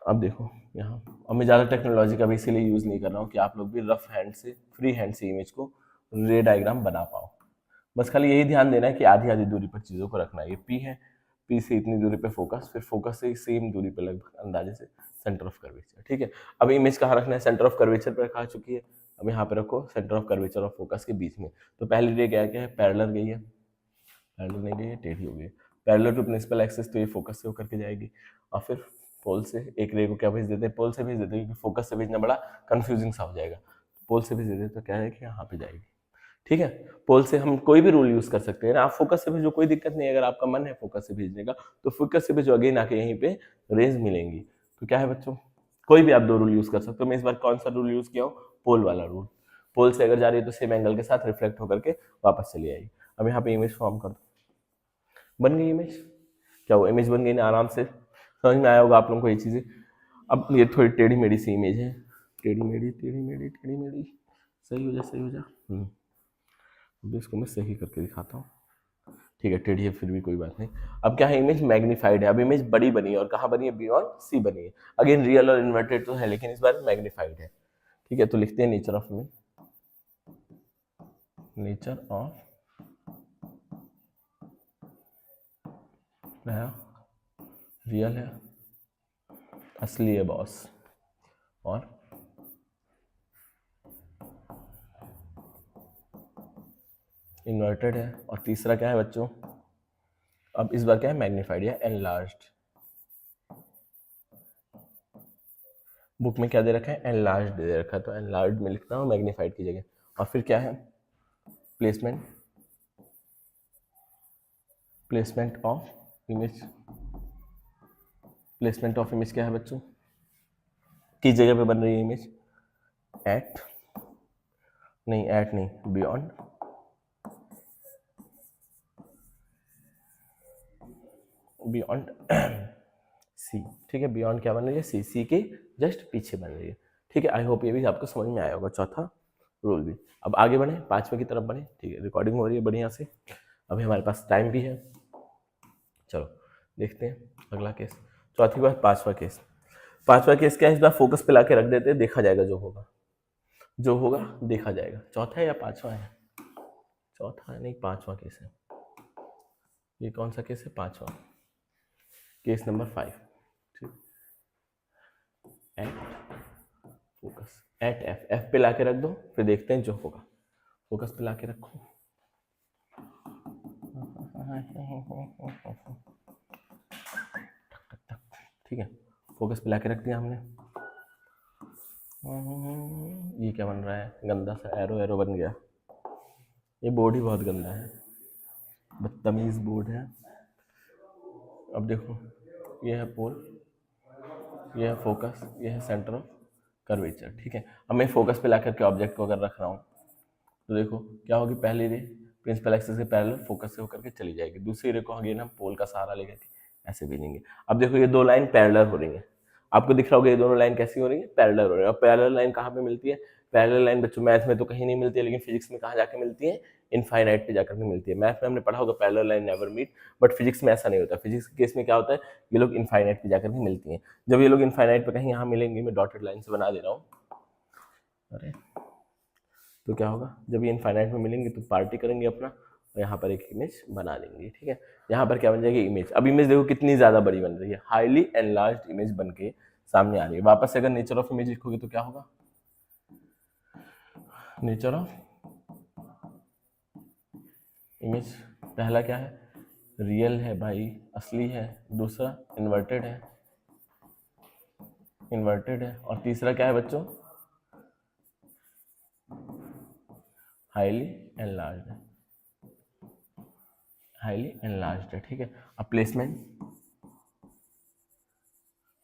अब देखो यहाँ, अब मैं ज़्यादा टेक्नोलॉजी का भी इसीलिए यूज़ नहीं कर रहा हूँ कि आप लोग भी रफ हैंड से, फ्री हैंड से इमेज को रे डायग्राम बना पाओ। बस खाली यही ध्यान देना है कि आधी आधी दूरी पर चीज़ों को रखना है। ये पी है, पी से इतनी दूरी पे फोकस, फिर फोकस से सेम दूरी पे लगभग अंदाजे से सेंटर ऑफ कर्वेचर, ठीक है। अब इमेज कहाँ रखना है, सेंटर ऑफ कर्वेचर पर रखा चुकी है, अब यहाँ पे रखो सेंटर ऑफ कर्वेचर और फोकस के बीच में। तो पहली रे क्या क्या है, पैरेलल गई है, पैरेलल नहीं गई है, टेढ़ी हो गई है। पैरेलल टू प्रिंसिपल एक्सिस, तो ये फोकस से होकर के जाएगी। और फिर पोल से एक रे को क्या भेज देते हैं, पोल से भेज देते हैं, क्योंकि फोकस से भेजना बड़ा कंफ्यूजिंग सा हो जाएगा। पोल से भेज देते हैं तो क्या है कि यहाँ पे जाएगी, ठीक है। पोल से हम कोई भी रूल यूज कर सकते हैं ना, आप फोकस से भेजो, कोई दिक्कत नहीं है। अगर आपका मन है फोकस से भेजने का तो फोकस से भेजो, अगेन आके यहीं पे रेज मिलेंगी। तो क्या है बच्चों, कोई भी आप दो रूल यूज कर सकते हो। मैं इस बार कौन सा रूल यूज किया हूँ, पोल वाला रूल। पोल से अगर जा रही है तो सेम एंगल के साथ रिफ्लेक्ट होकर के वापस चली आएगी। अब यहाँ पे इमेज फॉर्म कर दो, बन गई इमेज। क्या वो इमेज बन गई ना, आराम से समझ में आया होगा आप लोगों को ये चीजें। अब ये थोड़ी टेढ़ी मेढ़ी सी इमेज है, टेढ़ी मेढ़ी टेढ़ी मेढ़ी टेढ़ी मेढ़ी, सही हो जा, सही हो जा। अब इसको मैं सही करके दिखाता हूँ, ठीक है। टेढ़ी है फिर भी कोई बात नहीं। अब क्या है, इमेज मैग्नीफाइड है, अब इमेज बड़ी बनी है, और कहाँ बनी है, बियॉन्ड सी बनी है। अगेन रियल और इन्वर्टेड तो है, लेकिन इस बार मैग्नीफाइड है, ठीक है। तो लिखते हैं nature of image, nature of real है, असली है बॉस, और इन्वर्टेड है, और तीसरा क्या है बच्चों, अब इस बार क्या है, मैग्नीफाइड या एनलार्ज्ड। बुक में क्या दे रखा है, एनलार्ज्ड दे रखा है, तो एनलार्ज्ड में लिखता हूँ मैग्नीफाइड की जगह। और फिर क्या है, placement, placement of image, placement of image क्या है बच्चों, किस जगह पे बन रही है इमेज, एट नहीं, एट नहीं, बियॉन्ड, बियॉन्ड सी, ठीक है। बियॉन्ड क्या बन रही है, सी, सी के जस्ट पीछे बन रही है, ठीक है। आई होप ये भी आपको समझ में आया होगा, चौथा रूल भी। अब आगे बढ़े, पांचवें की तरफ बढ़े, ठीक है। रिकॉर्डिंग हो रही है बढ़िया से, अभी हमारे पास टाइम भी है। चलो देखते हैं अगला केस, चौथी के बाद पांचवा केस। पांचवा केस क्या है, इस बार फोकस पे लाके रख देते हैं, देखा जाएगा जो होगा, जो होगा देखा जाएगा। चौथा है या पांचवा है, चौथा है नहीं, पांचवा केस है। ये कौन सा केस है, पांचवा, केस नंबर 5, ठीक। At focus, at F, F पे लाके रख दो, फिर देखते हैं जो होगा। फोकस पे लाके रखो, ठीक है, फोकस पे लाके रख दिया हमने। ये क्या बन रहा है, गंदा सा एरो एरो बन गया। ये बोर्ड ही बहुत गंदा है, बदतमीज बोर्ड है। अब देखो, ये है पोल, ये है फोकस, ये है सेंटर ऑफ कर्वेचर। ठीक है, अब मैं फोकस पे लाकर के ऑब्जेक्ट को अगर रख रहा हूँ तो देखो क्या होगी, पहली रे प्रिंसिपल एक्सिस के पैरेलल फोकस से होकर के चली जाएगी, दूसरी रे को अगेन हम पोल का सहारा लेकर के ऐसे भेजेंगे। अब देखो ये दो लाइन पैरेलल हो रही है, आपको दिख रहा होगा ये दोनों लाइन कैसी हो रही है, पैरेलल हो रही है। और पैरेलल लाइन कहाँ पे मिलती है, पैरेलल लाइन बच्चों मैथ में तो कहीं नहीं मिलती है, लेकिन फिजिक्स में कहाँ जाके मिलती है, इनफाइनाइट पे जाकर के मिलती है। मैथ में हमने पढ़ा होगा parallel line never meet, but physics में ऐसा नहीं होता। फिजिक्स के केस में क्या होता है, ये लोग इनफाइनाइट पे जाकर के मिलती हैं। जब ये लोग इनफाइनाइट पे कहीं यहाँ मिलेंगे, मैं डॉटेड लाइन से बना दे रहा हूँ, अरे तो क्या होगा, जब ये इनफाइनाइट में मिलेंगे तो पार्टी करेंगे अपना, और यहाँ पर एक इमेज बना देंगे। ठीक है, यहाँ पर क्या बन जाएगी, इमेज। अब इमेज देखो कितनी ज़्यादा बड़ी बन रही है, हाईली एनलार्ज्ड इमेज बन के सामने आ रही है। वापस से अगर नेचर ऑफ इमेज लिखोगे तो क्या होगा, नेचर ऑफ इमेज पहला क्या है, रियल है भाई, असली है। दूसरा इन्वर्टेड है, इन्वर्टेड है। और तीसरा क्या है बच्चों, हाईली एनलार्ज्ड है, हाईली एनलार्ज्ड है। ठीक है, अब प्लेसमेंट,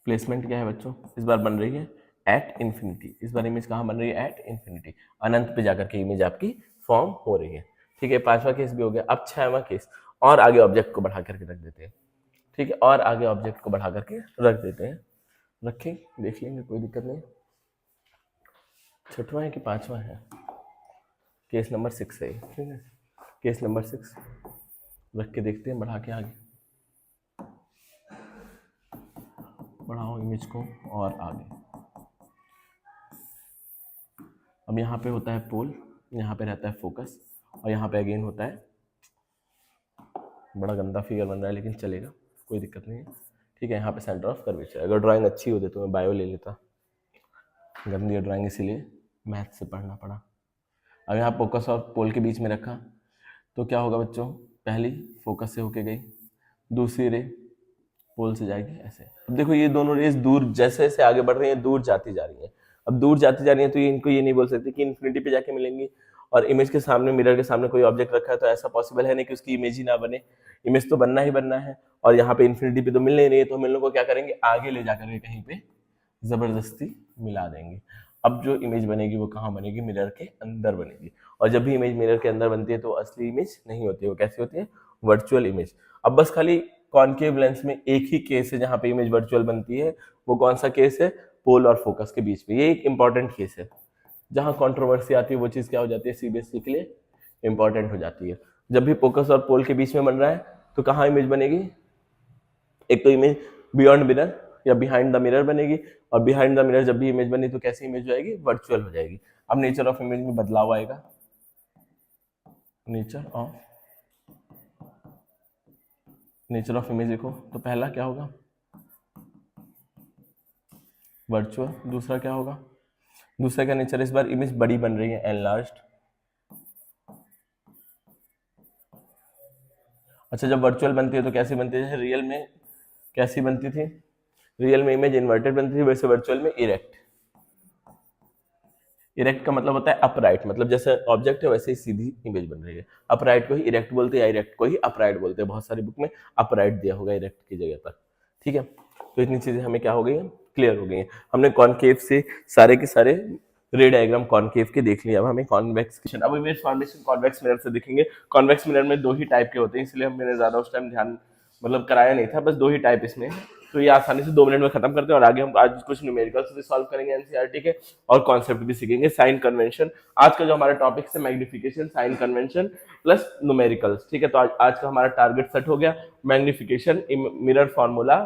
प्लेसमेंट क्या है बच्चों, इस बार बन रही है एट इन्फिनिटी। इस बार इमेज कहाँ बन रही है, एट इन्फिनिटी, अनंत पे जाकर के इमेज आपकी फॉर्म हो रही है। ठीक है, पांचवा केस भी हो गया। अब छठवां केस, और आगे ऑब्जेक्ट को बढ़ा करके रख देते हैं। ठीक है, और आगे ऑब्जेक्ट को बढ़ा करके रख देते हैं, रखें देख लेंगे, कोई दिक्कत नहीं। छठवां है कि पांचवा है, केस नंबर 6 है। ठीक है, केस नंबर 6 रख के देखते हैं, बढ़ा के आगे बढ़ाओ इमेज को और आगे। अब यहाँ पे होता है पोल, यहाँ पे रहता है फोकस, और यहाँ पे अगेन होता है, बड़ा गंदा फिगर बन रहा है लेकिन चलेगा, कोई दिक्कत नहीं है। ठीक है, यहाँ पे सेंटर ऑफ कर्वेचर। अगर ड्राइंग अच्छी होती तो मैं बायो ले लेता, गंदी ड्राइंग इसीलिए मैथ से पढ़ना पड़ा। अब यहाँ फोकस और पोल के बीच में रखा तो क्या होगा बच्चों, पहली फोकस से होके गई, दूसरी रे पोल से जाएगी ऐसे। अब देखो ये दोनों रेस दूर जैसे जैसे आगे बढ़ रही हैं, दूर जाती जा रही हैं। अब दूर जाती जा रही हैं तो इनको ये नहीं बोल सकते कि इन्फिनिटी पे जाके मिलेंगी। और इमेज के सामने, मिरर के सामने कोई ऑब्जेक्ट रखा है तो ऐसा पॉसिबल है नहीं कि उसकी इमेज ही ना बने, इमेज तो बनना ही बनना है। और यहाँ पे इन्फिनिटी पे तो मिल नहीं रही है, तो हम इन लोगों को क्या करेंगे, आगे ले जाकर के कहीं पे जबरदस्ती मिला देंगे। अब जो इमेज बनेगी वो कहाँ बनेगी, मिरर के अंदर बनेगी। और जब भी इमेज मिरर के अंदर बनती है तो असली इमेज नहीं होती है, वो कैसी होती है, वर्चुअल इमेज। अब बस खाली कॉनकेव लेंस में एक ही केस है जहाँ पे इमेज वर्चुअल बनती है, वो कौन सा केस है, पोल और फोकस के बीच में। ये एक इंपॉर्टेंट केस है, जहाँ कंट्रोवर्सी आती है वो चीज़ क्या हो जाती है, सीबीएसई के लिए इंपॉर्टेंट हो जाती है। जब भी फोकस और पोल के बीच में बन रहा है तो कहाँ इमेज बनेगी, एक तो इमेज बियॉन्ड मिरर या बिहाइंड द मिरर बनेगी, और बिहाइंड द मिरर जब भी इमेज बनी तो कैसी इमेज हो जाएगी, वर्चुअल हो जाएगी। अब नेचर ऑफ इमेज में बदलाव आएगा, नेचर ऑफ इमेज देखो तो पहला क्या होगा, वर्चुअल। दूसरा क्या होगा, दूसरा का नेचर, इस बार इमेज बड़ी बन रही है, एनलार्ज्ड। अच्छा, जब वर्चुअल बनती है तो कैसी बनती है, रियल में कैसी बनती थी, रियल में इमेज इन्वर्टेड बनती थी, वैसे वर्चुअल में इरेक्ट। इरेक्ट का मतलब होता है अपराइट, मतलब जैसे ऑब्जेक्ट है वैसे ही सीधी इमेज बन रही है। अपराइट को ही इरेक्ट बोलते हैं, या इरेक्ट को ही अपराइट बोलते हैं। बहुत सारी बुक में अपराइट दिया होगा इरेक्ट की जगह पर। ठीक है, तो इतनी चीजें हमें क्या हो गई है, क्लियर हो गई है। हमने कॉनकेव से सारे के सारे रे डायग्राम कॉनकेव के देख लिया। अब हमें कॉन्वेक्स, अब इमेज फॉर्मेशन कॉन्वेक्स मिरर से देखेंगे। कॉन्वेक्स मिरर में दो ही टाइप के होते हैं, इसलिए मैंने ज्यादा उस टाइम ध्यान मतलब कराया नहीं था, बस दो ही टाइप इसमें है। तो ये आसानी से 2 मिनट में खत्म करते हैं, और आगे हम आज कुछ न्यूमेरिकल्स भी सॉल्व करेंगे एनसीईआरटी के, और कॉन्सेप्ट भी सीखेंगे, साइन कन्वेंशन। आज का जो हमारा टॉपिक है magnification, sign convention plus numericals. ठीक है, तो आज का हमारा टारगेट सेट हो गया, मैग्निफिकेशन, मिरर फॉर्मूला,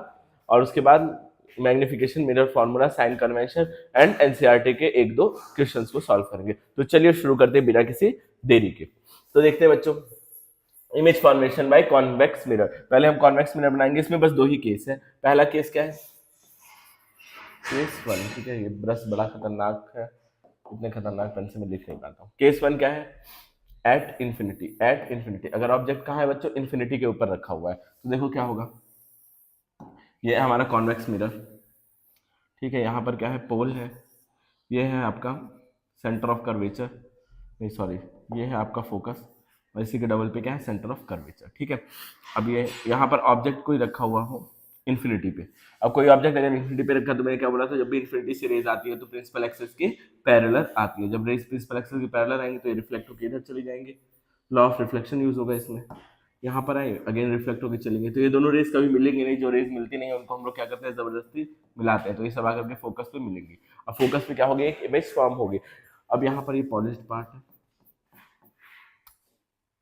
और उसके बाद magnification, mirror formula, sign convention and NCERT के 1-2 क्वेश्चंस को सॉल्व करेंगे। तो चलिए शुरू करते हैं बिना किसी देरी के। तो देखते हैं बच्चों, image formation by convex mirror. पहले हम कॉन्वेक्स मिरर बनाएंगे, इसमें बस 2 ही केस है। पहला केस क्या है, केस 1। ठीक है, ये ब्रश बड़ा खतरनाक है, इतने खतरनाक पेन से मैं लिख नहीं पाता हूँ। केस 1 क्या है, एट इन्फिनिटी। एट इन्फिनिटी, अगर ऑब्जेक्ट कहाँ है बच्चों, इन्फिनिटी के ऊपर रखा हुआ है, तो देखो क्या होगा, ये है हमारा कॉन्वेक्स मिरर, ठीक है। यहाँ पर क्या है, पोल है, ये है आपका सेंटर ऑफ कर्वेचर, नहीं सॉरी, ये है आपका फोकस, और इसी के डबल पे क्या है, सेंटर ऑफ कर्वेचर, ठीक है। अब ये यहाँ पर ऑब्जेक्ट कोई रखा हुआ हो इन्फिनिटी पे, अब कोई ऑब्जेक्ट अगर इन्फिनिटी पे रखा, तो मैंने क्या बोला था, जब भी इन्फिनिटी से रेज आती है तो प्रिंसिपल एक्सिस के पैरेलल आती है, जब रेज प्रिंसिपल एक्सिस के पैरेलल आएंगे तो ये रिफ्लेक्ट होकर इधर चली जाएंगे, लॉ ऑफ रिफ्लेक्शन यूज होगा इसमें, यहाँ पर आए अगेन रिफ्लेक्ट होकर चलेंगे, तो ये दोनों रेज कभी मिलेंगे नहीं, जो रेज मिलती नहीं है उनको हम लोग क्या करते हैं, जबरदस्ती मिलाते हैं, तो ये सब आकर के फोकस पे मिलेंगी, अब फोकस पे क्या होगी, एक इमेज फॉर्म होगी। अब यहाँ पर ये पॉलिश्ड पार्ट है,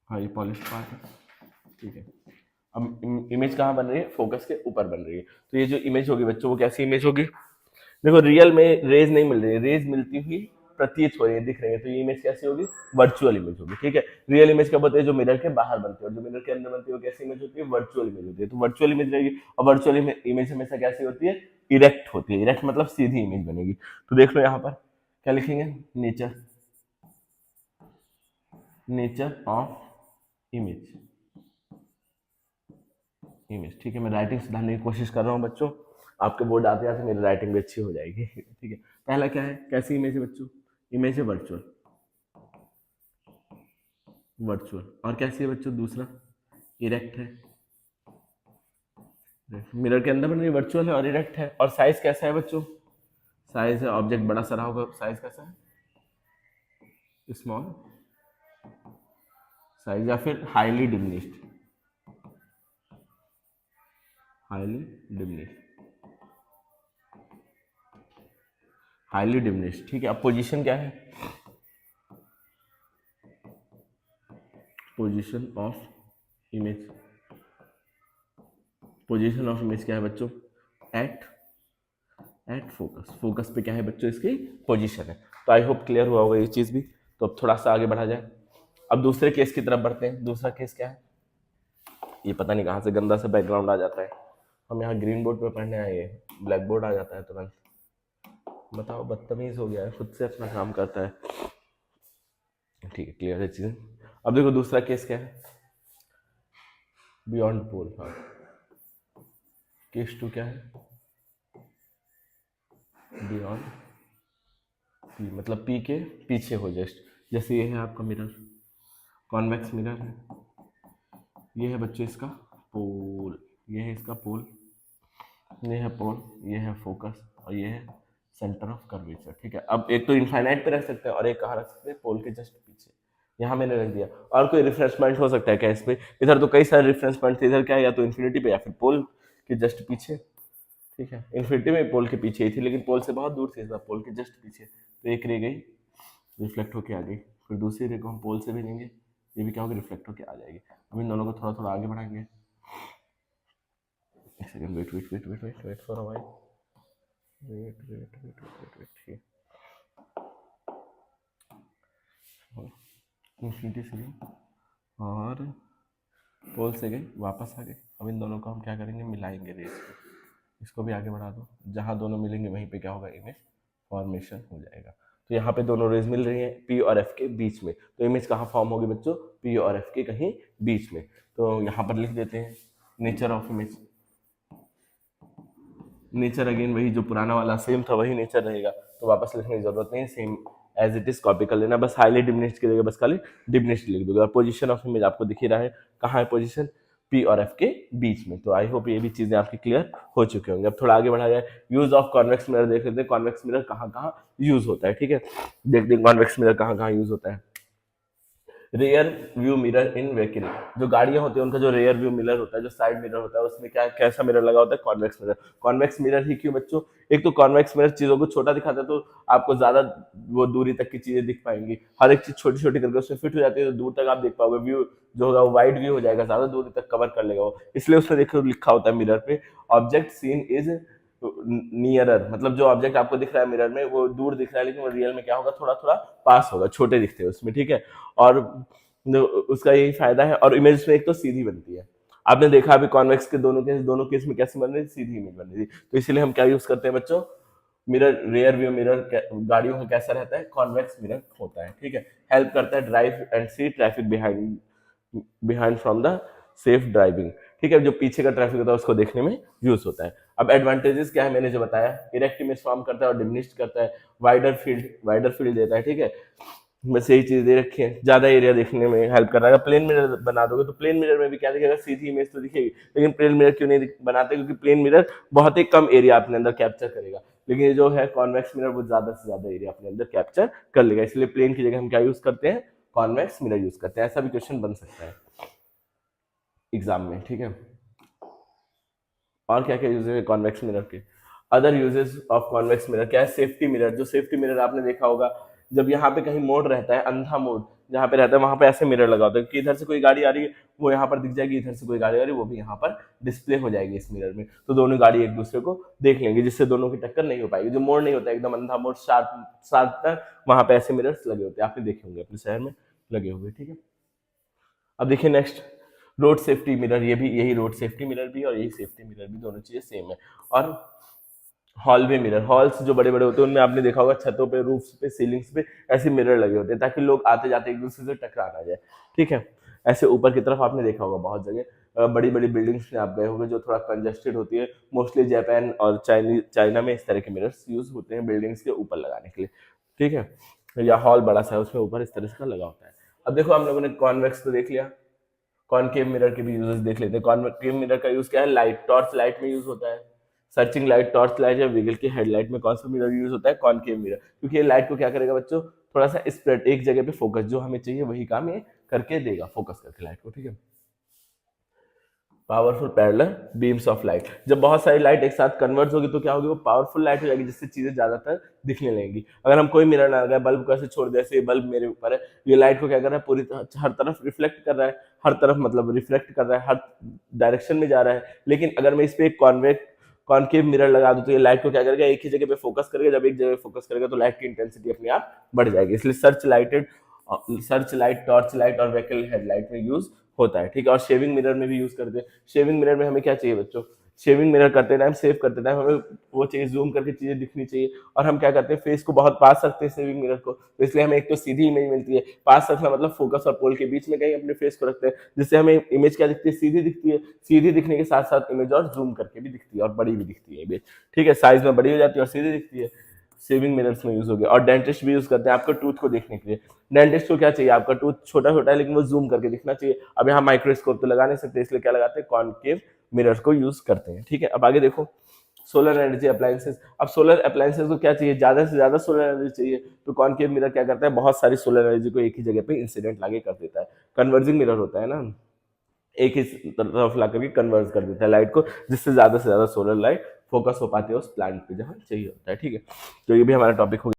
हाँ ये पॉलिश्ड पार्ट है, ठीक है। अब इमेज कहाँ बन रही है, फोकस के ऊपर बन रही है, तो ये जो इमेज होगी बच्चों, वो कैसी इमेज होगी, देखो रियल में रेज नहीं मिल रही है, रेज मिलती हुई प्रतीत हो रही है, दिख रही है, तो ये इमेज कैसी होगी, वर्चुअल इमेज होगी, ठीक है। रियल इमेज कब होती है, जो मिरर के बाहर बनती है, और जो मिरर के अंदर बनती है वो कैसी इमेज होती है, वर्चुअल इमेज होती है, तो वर्चुअल इमेज रहेगी, और वर्चुअल इमेज हमेशा कैसी होती है, इरेक्ट होती है, इरेक्ट मतलब सीधी इमेज बनेगी। तो देख लो यहाँ पर क्या लिखेंगे, nature, nature of image, image, ठीक है। मैं राइटिंग सुधारने की कोशिश कर रहा हूँ बच्चों, आपके बोर्ड आते आते मेरी राइटिंग भी अच्छी हो जाएगी, ठीक है। पहला क्या है, कैसी इमेज है बच्चों, इमेज है वर्चुअल, वर्चुअल, और कैसी है बच्चों, दूसरा इरेक्ट है, मिरर के अंदर बन रही वर्चुअल है और इरेक्ट है, और साइज कैसा है बच्चों, साइज है, ऑब्जेक्ट बड़ा सा रहा होगा, साइज कैसा है, स्मॉल साइज, या फिर highly diminished, highly diminished, highly diminished, ठीक है। अब पोजीशन क्या है, position of image, position of image क्या है बच्चों, एट फोकस, फोकस पे क्या है बच्चों, इसकी पोजीशन है। तो आई होप क्लियर हुआ होगा ये चीज भी। तो अब थोड़ा सा आगे बढ़ा जाए, अब दूसरे केस की तरफ बढ़ते हैं। दूसरा केस क्या है, ये पता नहीं कहाँ से गंदा सा बैकग्राउंड आ जाता है, हम यहाँ ग्रीन बोर्ड पे पढ़ने आए, ब्लैक बोर्ड आ जाता है तुरंत, बताओ बदतमीज हो गया है, खुद से अपना काम करता है, ठीक है, क्लियर है चीजें। अब देखो दूसरा केस क्या है, बियॉन्ड पोल, हाँ केस 2 क्या है, बियॉन्ड पी, मतलब पी के पीछे हो जस्ट, जैसे ये है आपका मिरर, कॉन्वेक्स मिरर है, ये है बच्चों इसका पोल, ये है इसका पोल, ये है पोल, ये है फोकस, और ये है सेंटर ऑफ कर्वेचर, ठीक है। अब एक तो इनफाइनाइट पे रख सकते हैं और एक कहाँ रख सकते हैं, पोल के जस्ट पीछे, यहाँ मैंने रख दिया। और कोई रेफरेंस पॉइंट हो सकता है क्या इस पे, इधर तो कई सारे रेफरेंस पॉइंट थे, इधर क्या है, या तो इन्फिनिटी पे या फिर पोल के जस्ट पीछे, ठीक है। इन्फिनिटी में पोल के पीछे ही थी, लेकिन पोल से बहुत दूर थी, पोल के जस्ट पीछे, तो एक रह गई रिफ्लेक्ट होके आ गई, फिर दूसरी रे को हम पोल से भेजेंगे, ये भी क्या होगी, रिफ्लेक्ट होके आ जाएगी। अब इन दोनों को थोड़ा थोड़ा आगे बढ़ाएंगे, एक second, wait for a while, wait ये इन्फिनिटी से गई और पोल से गई, वापस आ गई। अब इन दोनों को हम क्या करेंगे, मिलाएंगे रेस को, इसको भी आगे बढ़ा दो, जहाँ दोनों मिलेंगे वहीं पे क्या होगा, इमेज फॉर्मेशन हो जाएगा। तो यहाँ पे दोनों रेज मिल रही हैं पी और एफ के बीच में, तो इमेज कहाँ फॉर्म होगी बच्चों, पी और एफ के कहीं बीच में। तो यहाँ पर लिख देते हैं nature of image, nature again वही जो पुराना वाला सेम था वही नेचर रहेगा, तो वापस लिखने की जरूरत नहीं, same as it is copy कर लेना, बस हाईली डिमिनिश्ड की जगह बस खाली डिमिनिश्ड लिख दोगे। और पोजीशन ऑफ इमेज आपको दिख ही रहा है, कहाँ है पोजीशन, पी और एफ के बीच में। तो आई होप ये भी चीजें आपकी क्लियर हो चुकी होंगी। अब थोड़ा आगे बढ़ा जाए, यूज ऑफ कॉन्वेक्स मिरर देख लेते हैं, कॉन्वेक्स मिरर कहाँ कहाँ यूज होता है, ठीक है। देखते हैं कॉन्वेक्स मिरर कहाँ कहाँ यूज होता है। रेयर व्यू मिरर इन व्हीकल, जो गाड़ियां होती है उनका जो रेयर व्यू मिरर होता है, जो साइड मिरर होता है, उसमें क्या कैसा मिरर लगा होता है, कॉन्वेक्स मिरर। कॉन्वेक्स मिरर ही क्यों बच्चों, एक तो कॉन्वेक्स मिरर चीजों को छोटा दिखाता है, तो आपको ज्यादा वो दूरी तक की चीजें दिख पाएंगी, हर एक चीज छोटी छोटी करके उसमें फिट हो जाती है, तो दूर तक आप देख पाओगे, व्यू जो होगा वो वाइड व्यू हो जाएगा, ज्यादा दूरी तक कवर कर लेगा वो, इसलिए उसमें देखो लिखा होता है मिरर पे, ऑब्जेक्ट सीन इज नियरर, मतलब जो ऑब्जेक्ट आपको दिख रहा है मिरर में वो दूर दिख रहा है, लेकिन वो रियल में क्या होगा, थोड़ा थोड़ा पास होगा, छोटे दिखते हैं उसमें, ठीक है। और उसका यही फायदा है। और इमेज में एक तो सीधी बनती है, आपने देखा अभी कॉन्वेक्स के दोनों केस में कैसे बन रही, सीधी इमेज बन रही थी, तो इसीलिए हम क्या यूज करते हैं बच्चों, मिरर, रेयर व्यू मिरर गाड़ियों का कैसा रहता है, कॉन्वेक्स मिरर होता है, ठीक है। हेल्प करता है drive and see traffic behind from the safe driving, ठीक है। जो पीछे का ट्रैफिक होता है उसको देखने में यूज होता है। अब एडवांटेजेस क्या है, मैंने जो बताया, इरेक्ट इमेज फॉर्म करता है और डिमिनिश्ड करता है, वाइडर फील्ड देता है, ठीक है, बस यही चीज दे रखी है, ज्यादा एरिया देखने में हेल्प कर रहा है। प्लेन मिरर बना दोगे तो प्लेन मिरर में भी क्या दिखेगा, सीधी इमेज तो दिखेगी, लेकिन प्लेन मिरर क्यों नहीं बनाते, क्योंकि प्लेन मिरर बहुत ही कम एरिया अपने अंदर कैप्चर करेगा, लेकिन ये जो है कॉन्वेक्स मिरर वो ज्यादा से ज्यादा एरिया अपने अंदर कैप्चर कर लेगा, इसलिए प्लेन की जगह हम क्या यूज करते हैं, कॉन्वेक्स मिरर यूज करते हैं। ऐसा भी क्वेश्चन बन सकता है एग्जाम में, ठीक है। और क्या क्या यूजेस है कॉन्वेक्स मिरर के, other uses of convex mirror क्या है, सेफ्टी मिरर, जो सेफ्टी मिरर आपने देखा होगा, जब यहाँ पे कहीं मोड़ रहता है, अंधा मोड़ जहाँ पे रहता है, वहां पे ऐसे मिरर लगा होता है कि इधर से कोई गाड़ी आ रही है वो यहाँ पर दिख जाएगी, इधर से कोई गाड़ी आ रही है वो भी यहाँ पर डिस्प्ले हो जाएगी इस मिरर में, तो दोनों गाड़ी एक दूसरे को देख लेंगे, जिससे दोनों की टक्कर नहीं हो पाएगी। जो मोड़ नहीं होता है एकदम अंधा मोड़ शार्प तक, वहां पे ऐसे मिरर्स लगे होते हैं, आपने देखे होंगे अपने शहर में लगे हुए, ठीक है। अब देखिए नेक्स्ट, रोड सेफ्टी मिरर, ये भी यही रोड सेफ्टी मिरर भी और यही सेफ्टी मिरर भी, दोनों चीजें सेम है। और हॉलवे मिरर, हॉल्स जो बड़े बड़े होते हैं उनमें आपने देखा होगा छतों पे, रूफ्स पे, सीलिंग्स पे ऐसे मिरर लगे होते हैं ताकि लोग आते जाते एक दूसरे से टकरा ना जाए, ठीक है। ऐसे ऊपर की तरफ आपने देखा होगा बहुत जगह, बड़ी बड़ी बिल्डिंग्स में आप गए होंगे जो थोड़ा कंजेस्टेड होती है, मोस्टली जापान और चाइना में इस तरह के मिरर्स यूज होते हैं बिल्डिंग्स के ऊपर लगाने के लिए, ठीक है। या हॉल बड़ा सा है उसमें ऊपर इस तरह से लगा होता है। अब देखो हम लोगों ने कॉन्वेक्स तो देख लिया, कॉनकेव मिरर के भी यूजेस देख लेते हैं। कॉनकेव मिरर का यूज क्या है, लाइट, टॉर्च लाइट में यूज होता है, सर्चिंग लाइट, टॉर्च लाइट या व्हीकल की हेडलाइट में कौन सा मिरर यूज होता है, कॉनकेव मिरर, क्योंकि ये लाइट को क्या करेगा बच्चों, थोड़ा सा स्प्रेड, एक जगह पे फोकस, जो हमें चाहिए वही काम ये करके देगा, फोकस करके लाइट को, ठीक है। Powerful parallel beams of light, जब बहुत सारी लाइट एक साथ कन्वर्ट होगी तो क्या होगी, वो पावरफुल लाइट हो जाएगी, जिससे चीजें ज्यादातर दिखने लगेंगी। अगर हम कोई मिरर ना लगाए, बल्ब को ऐसे छोड़ दे, ऐसे बल्ब मेरे ऊपर है, ये लाइट को क्या कर रहा है, पूरी हर तरफ रिफ्लेक्ट कर रहा है, हर तरफ मतलब रिफ्लेक्ट कर रहा है, हर डायरेक्शन में जा रहा है, लेकिन अगर मैं इस पे एक कॉनकेव मिरर लगा दूं तो ये लाइट को क्या करेगा, एक ही जगह पे फोकस करेगा, जब एक जगह फोकस करेगा तो लाइट की इंटेंसिटी अपने आप बढ़ जाएगी, इसलिए सर्च लाइट, टॉर्च लाइट और व्हीकल हेडलाइट में यूज होता है, ठीक है। और शेविंग मिरर में भी यूज करते हैं। शेविंग मिरर में हमें क्या चाहिए बच्चों, शेविंग मिरर करते टाइम, सेव करते टाइम हमें वो चाहिए, जूम करके चीजें दिखनी चाहिए, और हम क्या करते हैं, फेस को बहुत पास रखते हैं शेविंग मिरर को, तो इसलिए हमें एक तो सीधी इमेज मिलती है, पास रखना मतलब फोकस और पोल के बीच में कहीं अपने फेस को रखते हैं, जिससे हमें इमेज क्या दिखती है, सीधी दिखती है, सीधी दिखने के साथ साथ इमेज और जूम करके भी दिखती है और बड़ी भी दिखती है इमेज, ठीक है, साइज में बड़ी हो जाती है और सीधी दिखती है, शेविंग मिरर्स में यूज हो गया। और डेंटिस्ट भी यूज करते हैं आपको टूथ को देखने के लिए, डेंटिस्ट को क्या चाहिए, आपका टूथ छोटा छोटा है लेकिन वो जूम करके दिखना चाहिए, अब यहाँ माइक्रोस्कोप तो लगा नहीं सकते, इसलिए क्या लगाते हैं, कॉनकेव मिरर्स को यूज करते हैं, ठीक है। अब आगे देखो, सोलर एनर्जी अप्लायंसेस, अब सोलर अप्लायंसेस को क्या चाहिए, ज्यादा से ज्यादा सोलर एनर्जी चाहिए, तो कॉनकेव मिरर क्या करता है, बहुत सारी सोलर एनर्जी को एक ही जगह पे इंसिडेंट लाके कर देता है, कन्वर्जिंग मिरर होता है ना, एक ही तरफ ला करके कन्वर्ज कर देता है लाइट को, जिससे ज्यादा से ज्यादा सोलर लाइट फोकस हो पाती है उस प्लांट पे जहाँ चाहिए होता है, ठीक है। तो ये भी हमारा टॉपिक हो गया।